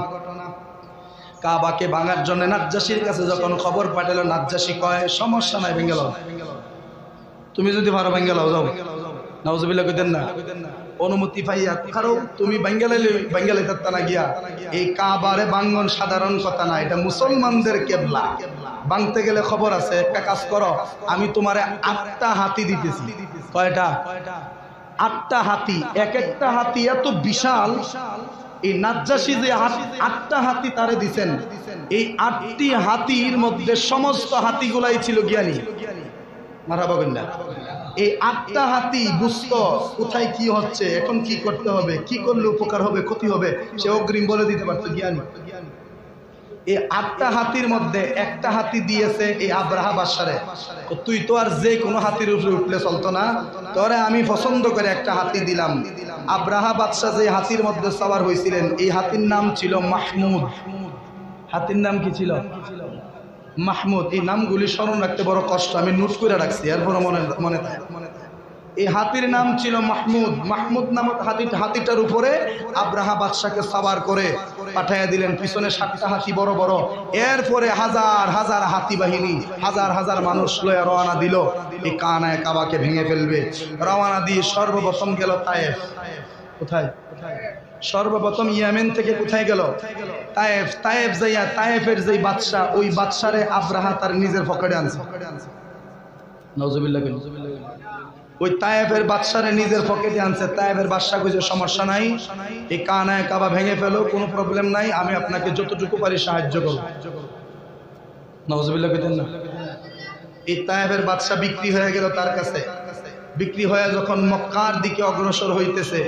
কাবাকে ভাঙার জন্য নাজ্জাশীর কাছে যখন খবর পাঠালো, নাজ্জাশী কয় সমস্যা নাই, ভেঙে লাও, তুমি যদি পারো ভেঙে লাও, যাও। নাউজুবিল্লাহ কইতেন না, অনুমতি পাইয়া। কারণ তুমি বাঙ্গালে না গিয়া এই কাবারে ভাঙ্গন সাধারণ কথা না, এটা মুসলমানদের কেবলা। ভাঙতে গেলে খবর আছে, একটা কাজ করো, আমি তোমারে 8টা হাতি দিতেছি। কয়টা? 8টা হাতি। এক একটা হাতি এত বিশাল। এই নাজ্জাশী যে 8টা হাতি তারে দিছেন, এই 8টি হাতির মধ্যে সমস্ত হাতিগুলাই ছিল জ্ঞানী। মারহাবা বিল্লাহ। এই 8টা হাতি বুঝতো কোথায় কি হচ্ছে, এখন কি করতে হবে, কি করলে উপকার হবে, ক্ষতি হবে, সে অগ্রিম বলে দিতে পারতো, জ্ঞানী। এই 8টা হাতির মধ্যে একটা হাতি দিয়েছে এই আব্রাহা বাদশারে, তুই তো আর যে কোনো হাতির উপরে উঠলে চলতো না, তোরে আমি পছন্দ করে একটা হাতি দিলাম। আব্রাহা বাদশা যে হাতির মধ্যে সওয়ার হয়েছিলেন, এই হাতির নাম ছিল মাহমুদ। হাতির নাম কি ছিল? মাহমুদ। এই নামগুলি স্মরণ রাখতে বড় কষ্ট, আমি নোট করে রাখছি, এরপর মনে থাকে। এই হাতির নাম ছিল মাহমুদ। মাহমুদ নামক হাতিটার উপরে আব্রাহা বাদশাকে সওয়ার করে পাঠাইয়া দিলেন, পিছনে 7টা হাতি বড় বড়। এরপরে হাজার হাজার হাতি বাহিনী, হাজার হাজার মানুষ লয়ে রওনা দিল এই কানায় কাবাকে ভেঙে ফেলবে। রওনা দিয়ে সর্বপ্রথম গেল তায়েফ। কোথায়? সর্বপ্রথম ইয়েমেন থেকে কোথায় গেল? তায়েফ। তায়েফ যাইয়া তায়েফের যে বাদশা, ওই বাদশারে আব্রাহা তার নিজের পকেটে আনছে। নাউজুবিল্লাহ। ওই তায়েফের বাদশারে নিজের পকেটে আনছে। তায়েফের বাদশা কইছে সমস্যা নাই, এই কানায় কাবা ভেঙে ফেলো, কোনো প্রবলেম নাই, আমি আপনাকে যতটুকু পারি সাহায্য করব। নাউজুবিল্লাহ কইতেন না? এই তায়েফের বাদশা বিক্রি হয়ে গেল তার কাছে। বিক্রি হয়ে যখন মক্কার দিকে অগ্রসর হইতেছে,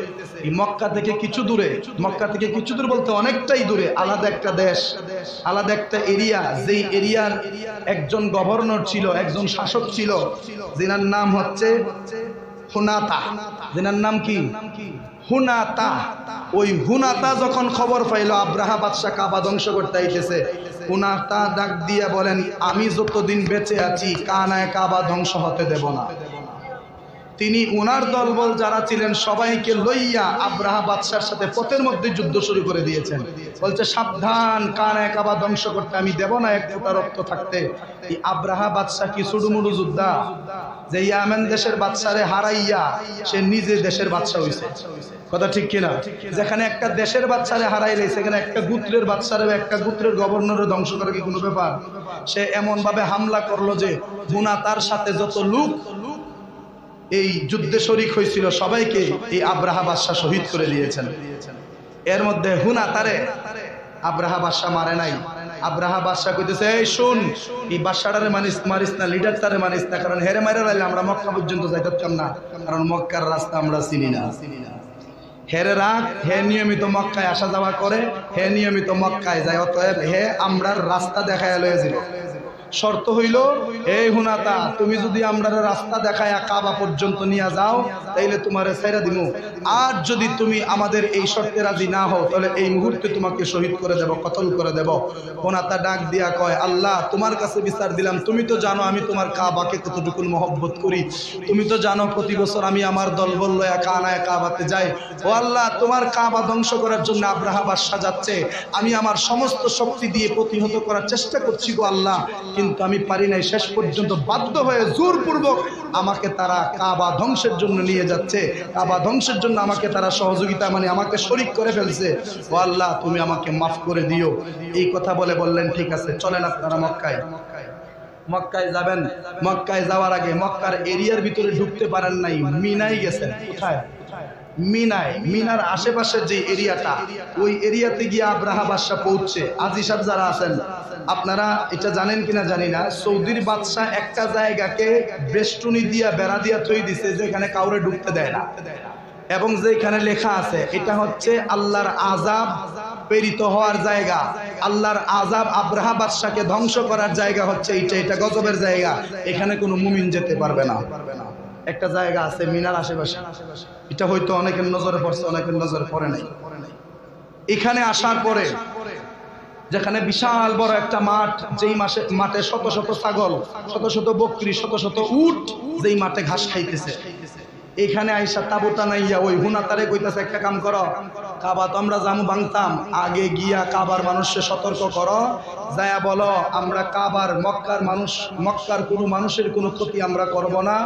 এই মক্কা থেকে কিছু দূরে, মক্কা থেকে কিছু দূর বলতে অনেকটাই দূরে, আলাদা একটা দেশ, আলাদা একটা এরিয়া, যেই এরিয়ার একজন গভর্নর ছিল, একজন শাসক ছিল, যিনার নাম হচ্ছে হুনাতা। যিনার নাম কি? হুনাতা। ওই হুনাতা যখন খবর পাইল আব্রাহা বাদশা কাবা ধ্বংস করতে আইতেছে, হুনাতা ডাক দিয়া বলেন, আমি যতদিন বেঁচে আছি কানায় কাবা ধ্বংস হতে দেব না। তিনি উনার দলবল যারা ছিলেন সবাইকে লইয়া আব্রাহা বাদশার সাথে পথের মধ্যে যুদ্ধ শুরু করে দিয়েছেন। বলছে সাবধান, কানায় কাবা ধ্বংস করতে আমি দেব না এক ফোঁটা রক্ত থাকতে। এই আব্রাহা বাদশা কি সুডুমুডু যোদ্ধা, যে ইয়ামেন দেশের বাদশারে হারাইয়া সে নিজে দেশের বাদশা হইছে। কথা ঠিক কিনা? যেখানে একটা দেশের বাদশারে হারাইলে সেখানে একটা গোত্রের বাদশারে, একটা গোত্রের গভর্নরে ধ্বংস করা কি কোনো ব্যাপার? সে এমন ভাবে হামলা করলো যে হুনা তার সাথে যত লোক এই যুদ্ধে শরীক হয়েছিল সবাইকে এই আব্রাহা বাদশা শহীদ করে দিয়েছেন। এর মধ্যে হুনা তারে আব্রাহা বাদশা মারে নাই। আব্রাহা বাদশা কইতেছে, এই শুন, এই বাদশাটারে মারিস না, লিডার তারে মারিস না, কারণ হেরে মারা লাইলে আমরা মক্কা পর্যন্ত যাইতাম না, কারণ মক্কার রাস্তা আমরা চিনি না। হেরে রাখ, হে নিয়মিত মক্কায় আসা যাওয়া করে, হে নিয়মিত মক্কায় যায়, অতএব হে আমরার রাস্তা দেখায় লয়েছিল। শর্ত হইল, এই হুনাতা, তুমি যদি আমরা রাস্তা দেখায় কাবা পর্যন্ত নিয়ে যাও তাইলে তোমারে ছাইরা দিমু, আর যদি তুমি আমাদের এই শর্তে রাজি না হও তাহলে এই মুহূর্তে তোমাকে শহীদ করে দেব, কতল করে দেব। হুনাতা ডাক দিয়া কয়, আল্লাহ তোমার কাছে বিচার দিলাম, তুমি তো জানো আমি তোমার কাবাকে কতটুকু মহব্বত করি, তুমি তো জানো প্রতি বছর আমি আমার দলবল লয়া কানায় কাবাতে যাই। ও আল্লাহ, তোমার কাবা ধ্বংস করার জন্য আব্রাহা বাদশা যাচ্ছে, আমি আমার সমস্ত শক্তি দিয়ে প্রতিহত করার চেষ্টা করছি গো আল্লাহ, কিন্তু আমি পারি নাই। শেষ পর্যন্ত বাধ্য হয়ে জোরপূর্বক আমাকে তারা কাবা ধ্বংসের জন্য নিয়ে যাচ্ছে। কাবা ধ্বংসের জন্য আমাকে তারা সহযোগিতা মানে আমাকে শরীক করে ফেলছে। ও আল্লাহ, তুমি আমাকে মাফ করে দিও। এই কথা বলে বললেন, ঠিক আছে চলেন আপনারা মক্কায়। মক্কায় যাবেন। মক্কায় যাওয়ার আগে মক্কার এরিয়ার ভিতরে ঢুকতে পারেন নাই, মিনায় গেছেন। কোথায়? মিনায়। মিনার আশেপাশের যে এরিয়াটা, ওই এরিয়াতে গিয়ে আব্রাহা বাদশা পৌঁছছে। আজি সাহেব যারা আছেন, আপনারা এটা জানেন কিনা জানি না, সৌদির বাদশা একটা জায়গাকে বেষ্টনী দিয়া বেড়া দিয়া থই দিছে, যেখানে কাউরে ঢুকতে দেয় না, এবং যেখানে লেখা আছে এটা হচ্ছে আল্লাহর আযাব প্রেরিত হওয়ার জায়গা। আল্লাহর আযাব আব্রাহা বাদশাকে ধ্বংস করার জায়গা হচ্ছে এটা গজবের জায়গা। এখানে কোনো মুমিন যেতে পারবে না। একটা জায়গা আছে মিনার আশেপাশে, এটা হয়তো অনেকের নজরে পড়ছে, অনেকের নজরে পড়ে নাই। এখানে আসার পরে যেখানে বিশাল বড় একটা মাঠ, যেই মাঠে শত শত ছাগল, শত শত বকরি, শত শত উট যেই মাঠে ঘাস খাইতেছে, এখানে আইসা তাবুতা নাইয়া ওই হুনাতারে কইতাছে, একটা কাম করো, কাবা তো আমরা জামু ভাঙতাম, আগে গিয়া কাবার মানুষকে সতর্ক করো, যায়া বলো আমরা কাবার মক্কার কোনো মানুষের কোনো ক্ষতি আমরা করব না,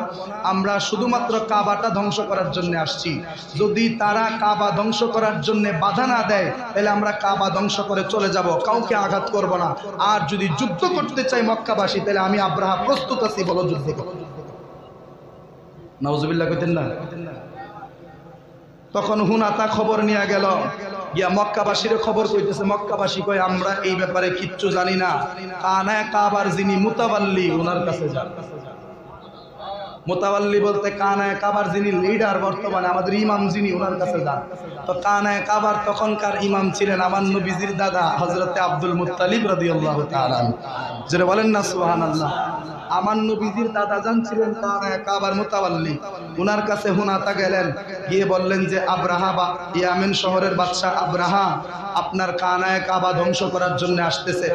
আমরা শুধুমাত্র কাবাটা ধ্বংস করার জন্য আসছি। যদি তারা কাবা ধ্বংস করার জন্য বাধা না দেয়, তাহলে আমরা কাবা ধ্বংস করে চলে যাব, কাউকে আঘাত করব না। আর যদি যুদ্ধ করতে চাই মক্কাবাসী, তাহলে আমি আব্রাহা প্রস্তুত আছি, বলো যুদ্ধ করো। নাউজুবিল্লাহ কইতেন না? তখন হুনাতা খবর নিয়ে গেল, গিয়া মক্কাবাসীর খবর কইতেছে। মক্কাবাসী কয় আমরা এই ব্যাপারে কিচ্ছু জানি না, কানা কাবার যিনি মুতাওয়াল্লি ওনার কাছে যান। মুতাওয়াল্লি বলতে কানায় কাবার যিনি লিডার, বর্তমানে আমাদের ইমাম যিনি, ওনার কাছে যান। তো কানায় কাবার তখনকার ইমাম ছিলেন আমার নবীজির দাদা হযরতে আব্দুল মুত্তালিব রাদিয়াল্লাহু তাআলা। যারা বলেন না সুবহানাল্লাহ। আমার নবীজির দাদা জান ছিলেন কানায় কাবার মুতাওয়াল্লি। ওনার কাছে হুনাতা গেলেন, গিয়ে বললেন যে আব্রাহা বা ইয়ামেন শহরের বাদশা আব্রাহা আপনার কানায় কাবা ধ্বংস করার জন্য আসতেছে।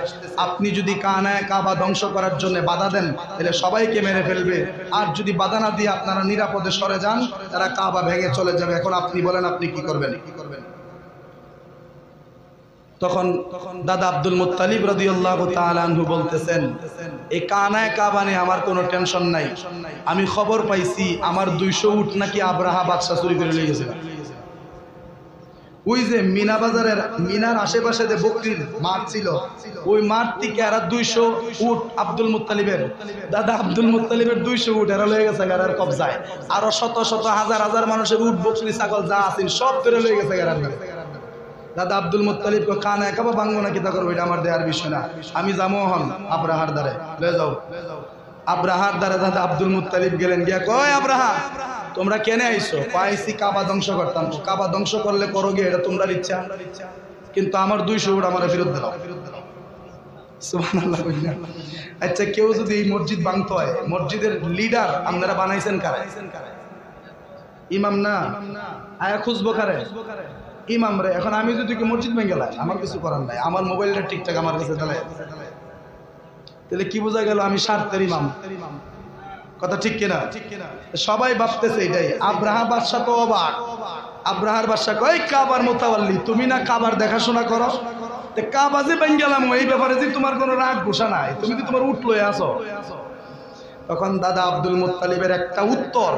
আপনি যদি কানায় কাবা ধ্বংস করার জন্য বাধা দেন, তাহলে সবাইকে মেরে ফেলবে। আর যদি বাধা না দিয়ে আপনারা নিরাপদে সরে যান, তারা কাবা ভেঙে চলে যাবে। এখন আপনি বলেন আপনি কি করবেন? তখন দাদা আব্দুল মুত্তালিব রাদিয়াল্লাহু তাআলা আনহু বলতেছেন, এই কানায় কাবা নিয়ে আমার কোনো টেনশন নাই। আমি খবর পাইছি আমার 200 উট নাকি আব্রাহা বাদশা চুরি করে নিয়ে গেছে। ওই যে মিনা বাজারের মিনার আশেপাশে যে বকরির মাঠ ছিল, ওই মাঠ থেকে এরা 200 উট আব্দুল মুত্তালিবের দাদা আব্দুল মুত্তালিবের 200 উট এরা লয়ে গেছে গারার কবজায়। আরো শত শত হাজার হাজার মানুষের উট বকরি ছাগল যা আছে সব করে লয়ে গেছে গারার। দাদা আব্দুল মুত্তালিব কানায় কাবা ভাঙবো নাকি তা করবো, এটা আমার দেয়ার বিষয় না। আমি যাবো হন আব্রাহার দ্বারে, লয়ে যাও। আব্রাহার দ্বারে দাদা আব্দুল মুত্তালিব গেলেন, গিয়া কয় আব্রাহা তোমরা কেন আইছো? পাইছি কাবা ধ্বংস করতাম। কাবা ধ্বংস করলে করো গিয়ে, এটা তোমরা ইচ্ছা, কিন্তু আমার 200 উট আমার ফেরত দাও। সুবহানাল্লাহ। আচ্ছা, কেউ যদি এই মসজিদ ভাঙতে হয়, মসজিদের লিডার আপনারা বানাইছেন কারা? ইমাম না, আয়া খুঁজবো কারে? ইমাম রে। এখন আমি যদি মসজিদ ভেঙে গেলাম, আমার কিছু করার নাই, আমার মোবাইলটা ঠিকঠাক আমার কাছে তাহলে কি বোঝা গেল আমি স্বার্থের ইমাম। কথা ঠিক কিনা? সবাই ভাবতেছে এটাই। আব্রাহা বাদশা তো অবাক। আব্রাহার বাদশা কয় কাবার মুতাওয়াল্লি, তুমি না কাবার দেখাশোনা করো, কাবা যে ভেঙে গেলাম এই ব্যাপারে যে তোমার কোনো রাগ ঘোষা নাই, তুমি কি তোমার উট লয়ে আসো? তখন দাদা আব্দুল মুত্তালিবের একটা উত্তর,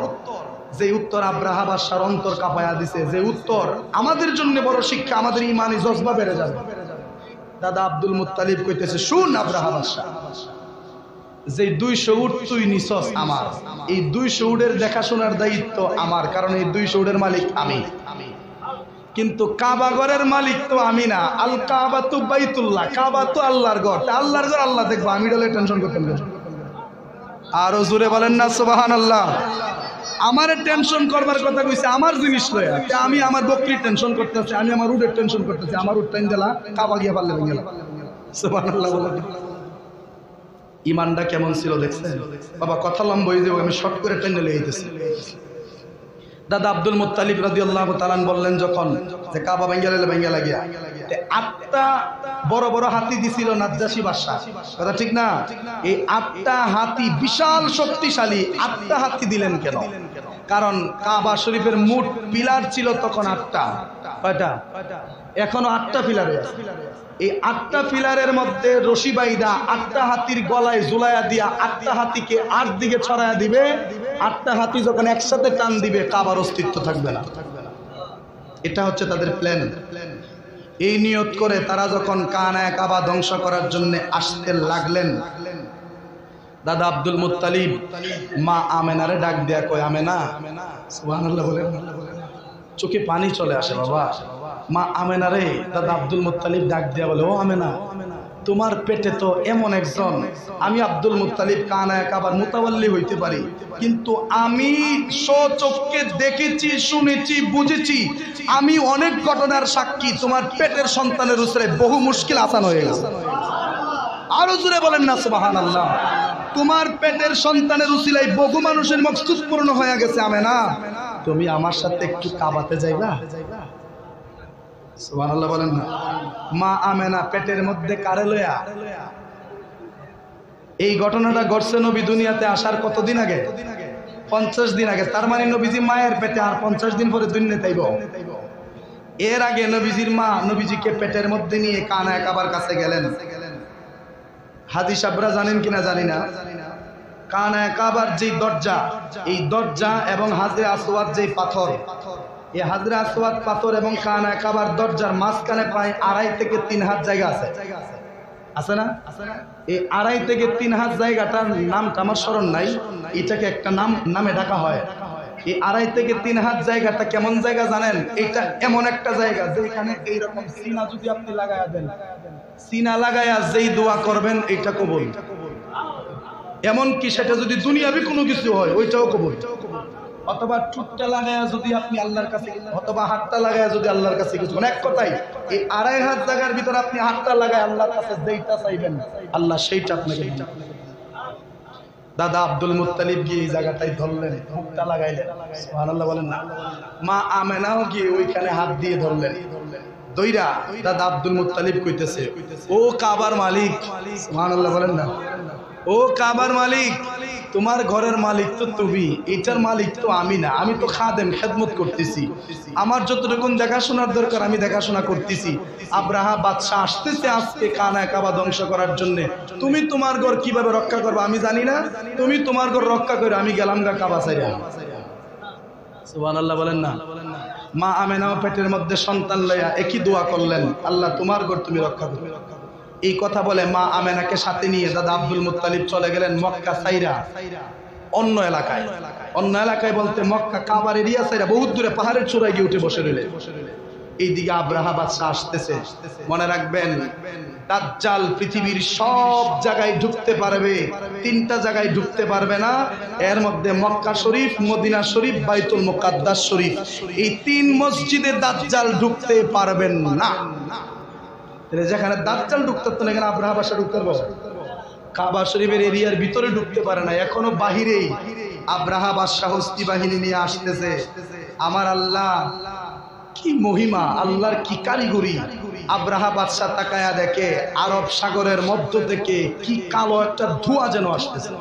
যে উত্তর আব্রাহা বাদশার অন্তর কাঁপায়া দিছে, যে উত্তর আমাদের জন্য বড় শিক্ষা, আমাদের ইমানি জজবা বেড়ে যাবে। দাদা আব্দুল মুত্তালিব কইতেছে, শুন আব্রাহা বাদশা, যে 200 উট তুই নিছস আমার, এই 200 উটের দেখাশোনার দায়িত্ব আমার, কারণ এই 200 উটের মালিক আমি। কিন্তু কাবা ঘরের মালিক তো আমি না। আল কাবা তু বাইতুল্লাহ, কাবা তো আল্লাহর ঘর, আল্লাহর ঘর আল্লাহ দেখবো, আমি ডলে টেনশন করতাম। আরো জোরে বলেন না সুবহানাল্লাহ। আমার টেনশন করবার কথা কইছে আমার জিনিস লয়, আমি আমার বকরির টেনশন করতেছি, আমি আমার উটের টেনশন করতেছি, আমার উট টাইন দিলা কাবা গিয়া পারলে ভেঙে গেল। সুবহানাল্লাহ বলেন। ইমানটা কেমন ছিল দেখছেন বাবা? কথা লম্বা হয়ে যাবে, আমি শর্ট করে টেনে লিয়ে যেতেছি। দাদা আব্দুল মুত্তালিব রাদিয়াল্লাহু তাআলা বললেন যখন যে কাবা ভেঙে লাগিয়া 8টা বড় বড় হাতি দিছিল নাজ্জাশী বাদশা, কথা ঠিক না? এই 8টা হাতি বিশাল শক্তিশালী। 8টা হাতি দিলেন কেন? কারণ কাবা শরীফের মোট পিলার ছিল তখন 8টা। কয়টা? এখনো 8টা পিলারে আছে। এই 8টা পিলারের মধ্যে রশি বাইদা 8টা হাতির গলায় ঝুলাইয়া দিয়া 8টা হাতিকে 8 দিকে ছড়াইয়া দিবে। 8টা হাতি যখন একসাথে টান দিবে কাবার অস্তিত্ব থাকবে না। এটা হচ্ছে তাদের প্ল্যান। এই নিয়ত করে তারা যখন কানায়ে কাবা ধ্বংস করার জন্য আসতে লাগলেন, দাদা আব্দুল মুত্তালিব মা আমেনারে ডাক দেয়া কয়, আমেনা, সুবহানাল্লাহ বলেন, চোখে পানি চলে আসে বাবা। মা আমেনারে দাদা আব্দুল মুত্তালিব ডাক দেয়া বলে, ও আমেনা, তোমার পেটে তো এমন একজন, আমি আব্দুল মুত্তালিব কানায়ে কাবার মুতাওয়াল্লি হইতে পারি, কিন্তু আমি স্বচক্ষে দেখেছি, শুনেছি, বুঝেছি, আমি অনেক ঘটনার সাক্ষী, তোমার পেটের সন্তানের উপরে বহু মুশকিল আসান হয়ে গেছে। আরো জোরে বলেন না সুবহানাল্লাহ। তোমার পেটের সন্তানের উসিলায় বহু মানুষের মকসুদ পূর্ণ হয়ে গেছে। আমেনা, তুমি আমার সাথে একটু কাবাতে যাইবা? সুবহানাল্লাহ বলেন না। মা আমেনা পেটের মধ্যে কারে লয়া? এই ঘটনাটা ঘটছে নবী দুনিয়াতে আসার কতদিন আগে? 50 দিন আগে। তার মানে নবীজি মায়ের পেটে আর 50 দিন পরে দুনিয়াতে আইব। এর আগে নবীজির মা নবীজিকে পেটের মধ্যে নিয়ে কানায়ে কাবার কাছে গেলেন। হাদিস আপনারা জানেন কিনা জানি না, কানায়ে কাবার যে দরজা, এই দরজা এবং হাজরে আসওয়াদ যে পাথর, এই হাজরে আসওয়াদ পাথর এবং কানায়ে কাবার দরজার মাঝখানে প্রায় 2.5 থেকে 3 হাত জায়গা আছে। আছে না? এই 2.5 থেকে 3 হাত জায়গাটার নামটা আমার স্মরণ নাই, এটাকে একটা নামে ডাকা হয়। এই 2.5 থেকে 3 হাত জায়গাটা কেমন জায়গা জানেন? এটা এমন একটা জায়গা যেখানে এইরকম সিনা যদি আপনি লাগায়া দেন, সিনা লাগায়া যেই দোয়া করবেন এটা কবুল। এমন কি সেটা যদি দুনিয়াবি কোনো কিছু হয় ওইটাও কবুল। অথবা ঠোঁটটা লাগায়া যদি আপনি আল্লাহর কাছে, অথবা হাতটা লাগায়া যদি আল্লাহর কাছে কিছু, এক কথাই এই 2.5 হাত জায়গার ভিতরে আপনি হাতটা লাগায় আল্লাহর কাছে যেইটা চাইবেন আল্লাহ সেইটা আপনাকে দিবেন। দাদা আব্দুল মুত্তালিব গিয়ে এই জায়গাটাই ধরলেন, মুখটা লাগাইলেন। সুবহানাল্লাহ বলেন না। মা আমেনাও গিয়ে ওইখানে হাত দিয়ে ধরলেন। দইরা দাদা আব্দুল মুত্তালিব কইতেছে, ও কাবার মালিক, সুবহানাল্লাহ বলেন না, ও কাবার মালিক, তোমার ঘরের মালিক তো তুমি, এটার মালিক তো আমি না, আমি তো খাদেম, খেদমত করতেছি, আমার যতটুকু দেখাশোনার দরকার আমি দেখাশোনা করতেছি। আব্রাহা বাদশা আসতেছে আজকে কানায়ে কাবা ধ্বংস করার জন্য, তুমি তোমার ঘর কিভাবে রক্ষা করবে আমি জানি না, তুমি তোমার ঘর রক্ষা করে আমি গেলাম গা কাবা ছাইরা। সুবহানাল্লাহ বলেন না। মা আমেনাও পেটের মধ্যে সন্তান লইয়া একই দোয়া করলেন, আল্লাহ তোমার ঘর তুমি রক্ষা করবে। এই কথা বলে মা আমেনাকে সাথে নিয়ে দাদা আব্দুল মুত্তালিব চলে গেলেন মক্কা ছাইরা অন্য এলাকায়। অন্য এলাকায় বলতে মক্কা কাবার এরিয়া ছাইরা বহুত দূরে পাহাড়ের চূড়ায় গিয়ে উঠে বসে রইলেন। এইদিকে আব্রাহা বাদশা আসতেছে। মনে রাখবেন, দাজ্জাল পৃথিবীর সব জায়গায় ঢুকতে পারবে, 3টা জায়গায় ঢুকতে পারবে না। এর মধ্যে মক্কা শরীফ, মদিনা শরীফ, বাইতুল মুকাদ্দাস শরীফ, এই 3 মসজিদে দাজ্জাল ঢুকতে পারবেন না। যেখানে দাজ্জাল ঢুকতে পারতো না, এখানে আব্রাহা বাদশা ঢুকতে পারবো? কাবা শরীফের এরিয়ার ভিতরে ঢুকতে পারে না, এখনো বাহিরেই আব্রাহা বাদশা হস্তি বাহিনী নিয়ে আসতেছে। আমার আল্লাহ কি মহিমা, আল্লাহর কি কারিগরি। আব্রাহা বাদশা তাকায়া দেখে আরব সাগরের মধ্য থেকে কি কালো একটা ধোঁয়া যেন আসতেছে।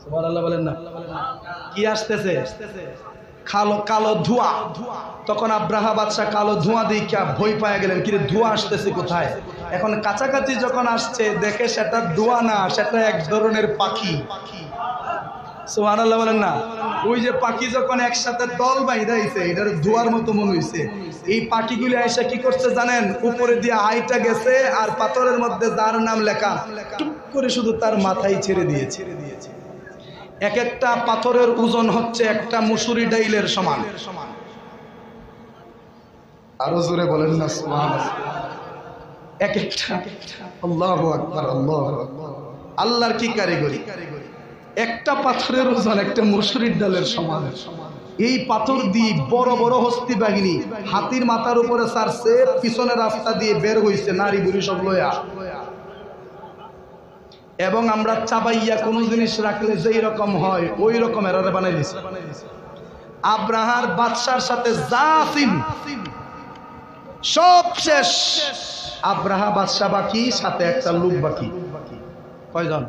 সুবহানাল্লাহ বলেন না। কি আসতেছে? কালো কালো ধোঁয়া। তখন আব্রাহা বাদশা কালো ধোঁয়া দেখা ভয় পায় গেলেন, কিরে ধোঁয়া আসতেছে কোথায়? এখন কাছাকাছি যখন আসছে দেখে সেটা ধোঁয়া না, সেটা এক ধরনের পাখি। সুবহানাল্লাহ বলেন না। ওই যে পাখি যখন একসাথে দল বাইধাইছে, এটার ধোঁয়ার মতো মনে হইছে। এই পাখিগুলি আইসা কি করছে জানেন? উপরে দিয়ে আইটা গেছে আর পাথরের মধ্যে যার নাম লেখা টুক করে শুধু তার মাথায় ছেড়ে দিয়েছে। এক একটা পাথরের ওজন হচ্ছে একটা মুসুরি ডাইলের সমান। আরো জোরে বলেন না সুবহানাল্লাহ। এক একটা, আল্লাহু আকবার, আল্লাহু আকবার। আল্লাহর কি কারিগরি। একটা পাথরের ওজন একটা মুসুরির ডালের সমান। এই পাথর দিয়ে বড় বড় হস্তি বাহিনী হাতির মাথার উপরে ছাড়ছে, পিছনের রাস্তা দিয়ে বের হইছে নারী বুড়ি সব লয়া। এবং আমরা চাবাইয়া কোনো জিনিস রাখলে যেই রকম হয় ওই রকম এরারে বানাই দিছে। আব্রাহার বাদশার সাথে জাসিম সব শেষ, আব্রাহা বাদশা বাকি, সাথে একটা লোক বাকি। কয়জন?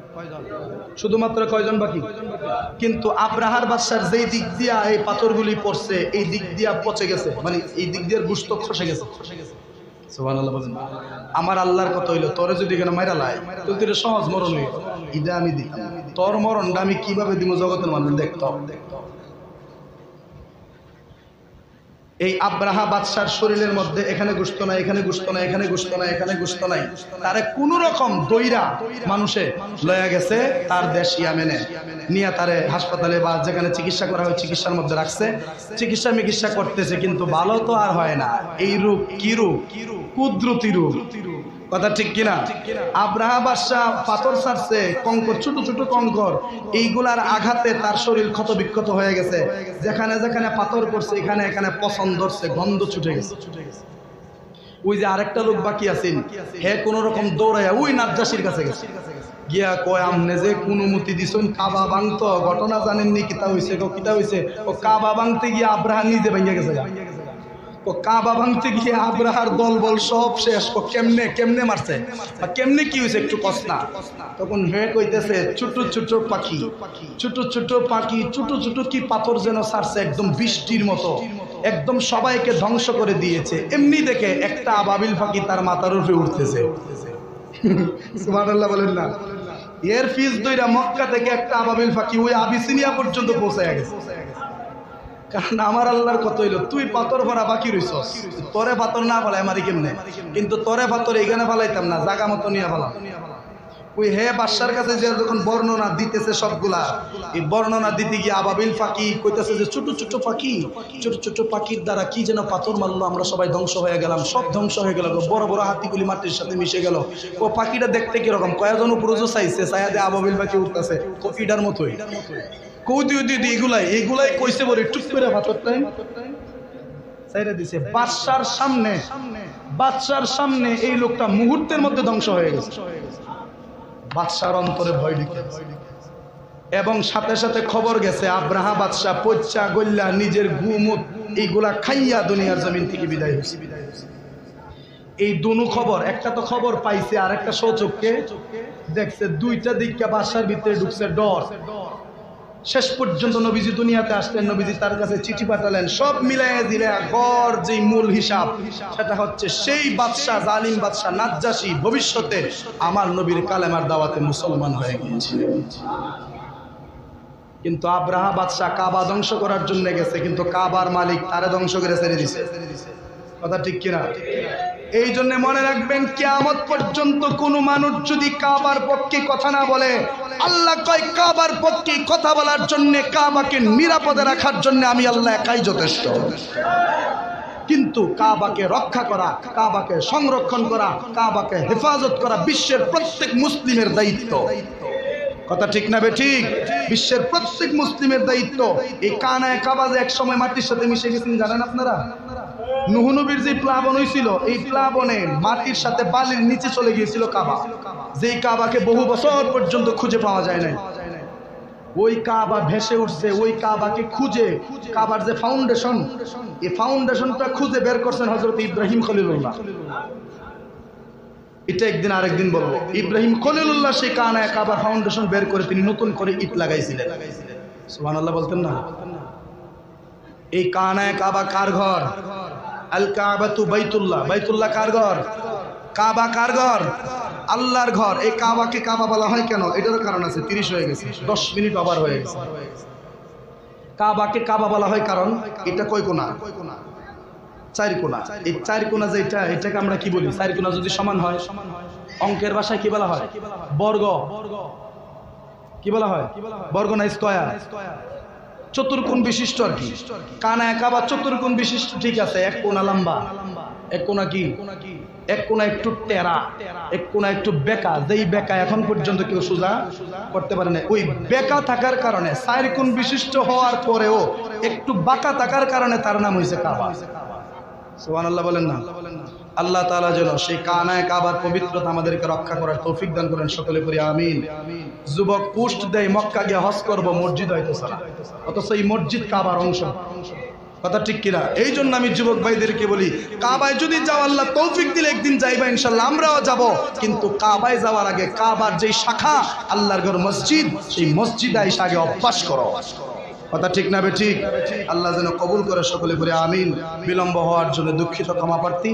শুধুমাত্র কয়জন বাকি? কিন্তু আব্রাহার বাদশার যেই দিক দিয়া এই পাথরগুলি পড়ছে এই দিক দিয়া পচে গেছে, মানে এই দিক দিয়ে গোশত খসে গেছে। সুবহানাল্লাহ বলেন। আমার আল্লাহর কথা হইলো তোরে যদি কেন মাইরা লাই তুই সহজ মরণ হইল, ইদা আমি দিতাম, তোর মরণটা আমি কিভাবে দিব জগতের মানুষ দেখতো। এই আব্রাহা বাদশার শরীরের মধ্যে এখানে গোশত নাই, এখানে গোশত নাই, এখানে গোশত নাই, এখানে গোশত নাই, তারে কোন রকম দইরা মানুষে লয়া গেছে তার দেশ ইয়ামেনে, নিয়ে তারে হাসপাতালে বা যেখানে চিকিৎসা করা হয় চিকিৎসার মধ্যে রাখছে, চিকিৎসা করতেছে, কিন্তু ভালো তো আর হয় না। এই রূপ কি রূপ? কুদরতি রূপ, কথা ঠিক কিনা? আব্রাহা বাদশা পাথর ছাড়ছে, কঙ্কর, ছোট ছোট কঙ্কর, এইগুলার আঘাতে তার শরীর ক্ষত বিক্ষত হয়ে গেছে, যেখানে যেখানে পাথর পড়ছে এখানে এখানে পছন্দ ধরছে, গন্ধ ছুটে গেছে। ওই যে আরেকটা লোক বাকি আছেন, হে কোন রকম দৌড়াইয়া ওই নাজ্জাশীর কাছে গেছে, গিয়া কয় আমনে যে কোন মতি দিছেন কাবা ভাঙত, ঘটনা জানেননি কিতা হইছে? কিতা হইছে? ও কাবা ভাঙতে গিয়ে আব্রাহা নিজে ভেঙে গেছে। কাবা ভাঙতে গিয়ে আব্রাহার দল বল সব শেষ। কেমনে কেমনে মারছে বা কেমনে কি হয়েছে একটু কস না। তখন হে কইতেছে ছোট ছোট পাখি, ছোট ছোট পাখি, ছোট ছোট কি পাথর যেন ছাড়ছে একদম বৃষ্টির মতো, একদম সবাইকে ধ্বংস করে দিয়েছে। এমনি দেখে একটা আবাবিল পাখি তার মাথার উপরে উঠতেছে। সুবহানাল্লাহ বলেন না। এর ফিস দইরা মক্কা থেকে একটা আবাবিল পাখি ওই আবিসিনিয়া পর্যন্ত পৌঁছায় গেছে। কারণ আমার আল্লাহর কত হইল, তুই পাথর ভরা বাকি রইছস, তোরে পাথর না ফেলাই মারি কেমনে? কিন্তু তোরে পাথর এইখানে ফেলাইতাম না, জাগা মতো নিয়ে ফেলাম। ওই হে বাদশার কাছে যে যখন বর্ণনা দিতেছে সবগুলা, এই বর্ণনা দিতে গিয়ে আবাবিল পাখি কইতেছে যে ছোট ছোট পাখি, ছোট ছোট পাখির দ্বারা কি যেন পাথর মারলো, আমরা সবাই ধ্বংস হয়ে গেলাম, সব ধ্বংস হয়ে গেল, বড় বড় হাতিগুলি মাটির সাথে মিশে গেল। ও পাখিটা দেখতে কিরকম, কয়েকজন উপরোজও চাইছে, চাইয়া দিয়ে আবাবিল পাখি উঠতেছে কপিটার মতোই। এগুলাই কইছে বলে টুক করে পাথরটাই চাইরা দিছে বাদশার সামনে। এই লোকটা মুহূর্তের মধ্যে ধ্বংস হয়ে গেছে। বাদশার অন্তরে ভয় ঢুকে এবং সাথে সাথে খবর গেছে আব্রাহা বাদশা পচ্চা গল্লা নিজের গুমুত এইগুলা খাইয়া দুনিয়ার জমিন থেকে বিদায় হয়েছে। এই দুনো খবর, একটা তো খবর পাইছে আর একটা সচক্ষে দেখছে, দুইটা দিকটা বাদশার ভিতরে ঢুকছে ডর। শেষ পর্যন্ত নবীজি দুনিয়াতে আসলেন, নবীজি তার কাছে চিঠি পাঠালেন, সব মিলাইয়া দিলে গড় যে মূল হিসাব সেটা হচ্ছে সেই বাদশাহ, জালিম বাদশাহ নাজ্জাশী ভবিষ্যতে আমার নবীর কালেমার দাওয়াতে মুসলমান হয়ে গিয়েছিলেন। কিন্তু আব্রাহা বাদশাহ কাবা ধ্বংস করার জন্য গেছে, কিন্তু কাবার মালিক তারে ধ্বংস করে ছেড়ে দিছে। কথা ঠিক কিনা? এই জন্য মনে রাখবেন, কিয়ামত পর্যন্ত কোন মানুষ যদি কাবার পক্ষে কথা না বলে, আল্লাহ কয় কাবার পক্ষে কথা বলার জন্য, কাবাকে নিরাপদে রাখার জন্য আমি আল্লাহ একাই যথেষ্ট। কিন্তু কাবাকে রক্ষা করা, কাবাকে সংরক্ষণ করা, কাবাকে হেফাজত করা বিশ্বের প্রত্যেক মুসলিমের দায়িত্ব। কথা ঠিক না বেঠিক? বিশ্বের প্রত্যেক মুসলিমের দায়িত্ব। এই কানায় কাবা যে এক সময় মাটির সাথে মিশে গেছেন জানেন আপনারা? নূহ নবীর যে প্লাবন হয়েছিল, এই প্লাবনে মাটির সাথে বালির নিচে চলে গিয়েছিল কাবা, যেই কাবাকে বহু বছর পর্যন্ত খুঁজে পাওয়া যায় না। ওই কাবা ভেসে উঠছে, ওই কাবাকে খুঁজে, কাবার যে ফাউন্ডেশন, এই ফাউন্ডেশনটা খুঁজে বের করছেন হযরত ইব্রাহিম খলিলুল্লাহ। এটা একদিন আরেকদিন বলবো। ইব্রাহিম খলিলুল্লাহ সেই কানায় কাবার ফাউন্ডেশন বের করে তিনি নতুন করে ইট লাগাইছিলেন। সুবহানাল্লাহ বলতেন না? এই কানায় কাবা কার ঘর? আল কাবাতু বাইতুল্লাহ। বাইতুল্লাহ কার ঘর? কাবা কার ঘর? আল্লাহর ঘর। এই কাবাকে কাবা বলা হয় কেন? এটারও কারণ আছে। 30 হয়ে গেছে, 10 মিনিট আবার হয়ে গেছে। কাবাকে কাবা বলা হয় কারণ এটা কয় কোণা? 4 কোণা। এই 4 কোণা যেটা, এটাকে আমরা কি বলি? 4 কোণা যদি সমান হয়, অঙ্কের ভাষায় কি বলা হয়? বর্গ। কি বলা হয়? বর্গ না স্কয়ার? চতুর্কোণ বিশিষ্ট আর কি। কানায় কাবা চতুর্কোণ বিশিষ্ট, ঠিক আছে। এক কোণা লম্বা, এক কোণা কি? এক কোণা একটু টেরা, এক কোণা একটু বেঁকা। যেই বেঁকা এখন পর্যন্ত কেউ সোজা করতে পারে না। ওই বেঁকা থাকার কারণে, 4 কোণ বিশিষ্ট হওয়ার পরেও একটু বাঁকা থাকার কারণে তার নাম হয়েছে কাবা। সুবহানাল্লাহ বলেন না? আল্লাহ তাআলা যেন সেই কানায় কাবার পবিত্রতা আমাদেরকে রক্ষা করার তৌফিক দান করেন, সকলে করি আমিন। যুবক পোস্ট দেয় মক্কা গিয়ে হজ করব, মসজিদ হয়তো সারা, অথচ এই মসজিদ কাবার অংশ। কথা ঠিক কিনা? এই জন্য আমি যুবক ভাইদেরকে বলি, কাবায় যদি যাও, আল্লাহ তৌফিক দিলে একদিন যাইবা ইনশাল্লাহ, আমরাও যাব। কিন্তু কাবায় যাওয়ার আগে কাবার যেই শাখা আল্লাহর ঘর মসজিদ, সেই মসজিদে এসে আগে অভ্যাস করো। কথা ঠিক না বে ঠিক? আল্লাহ যেন কবুল করে সকলে করে আমিন। বিলম্ব হওয়ার জন্য দুঃখিত, ক্ষমা প্রার্থী।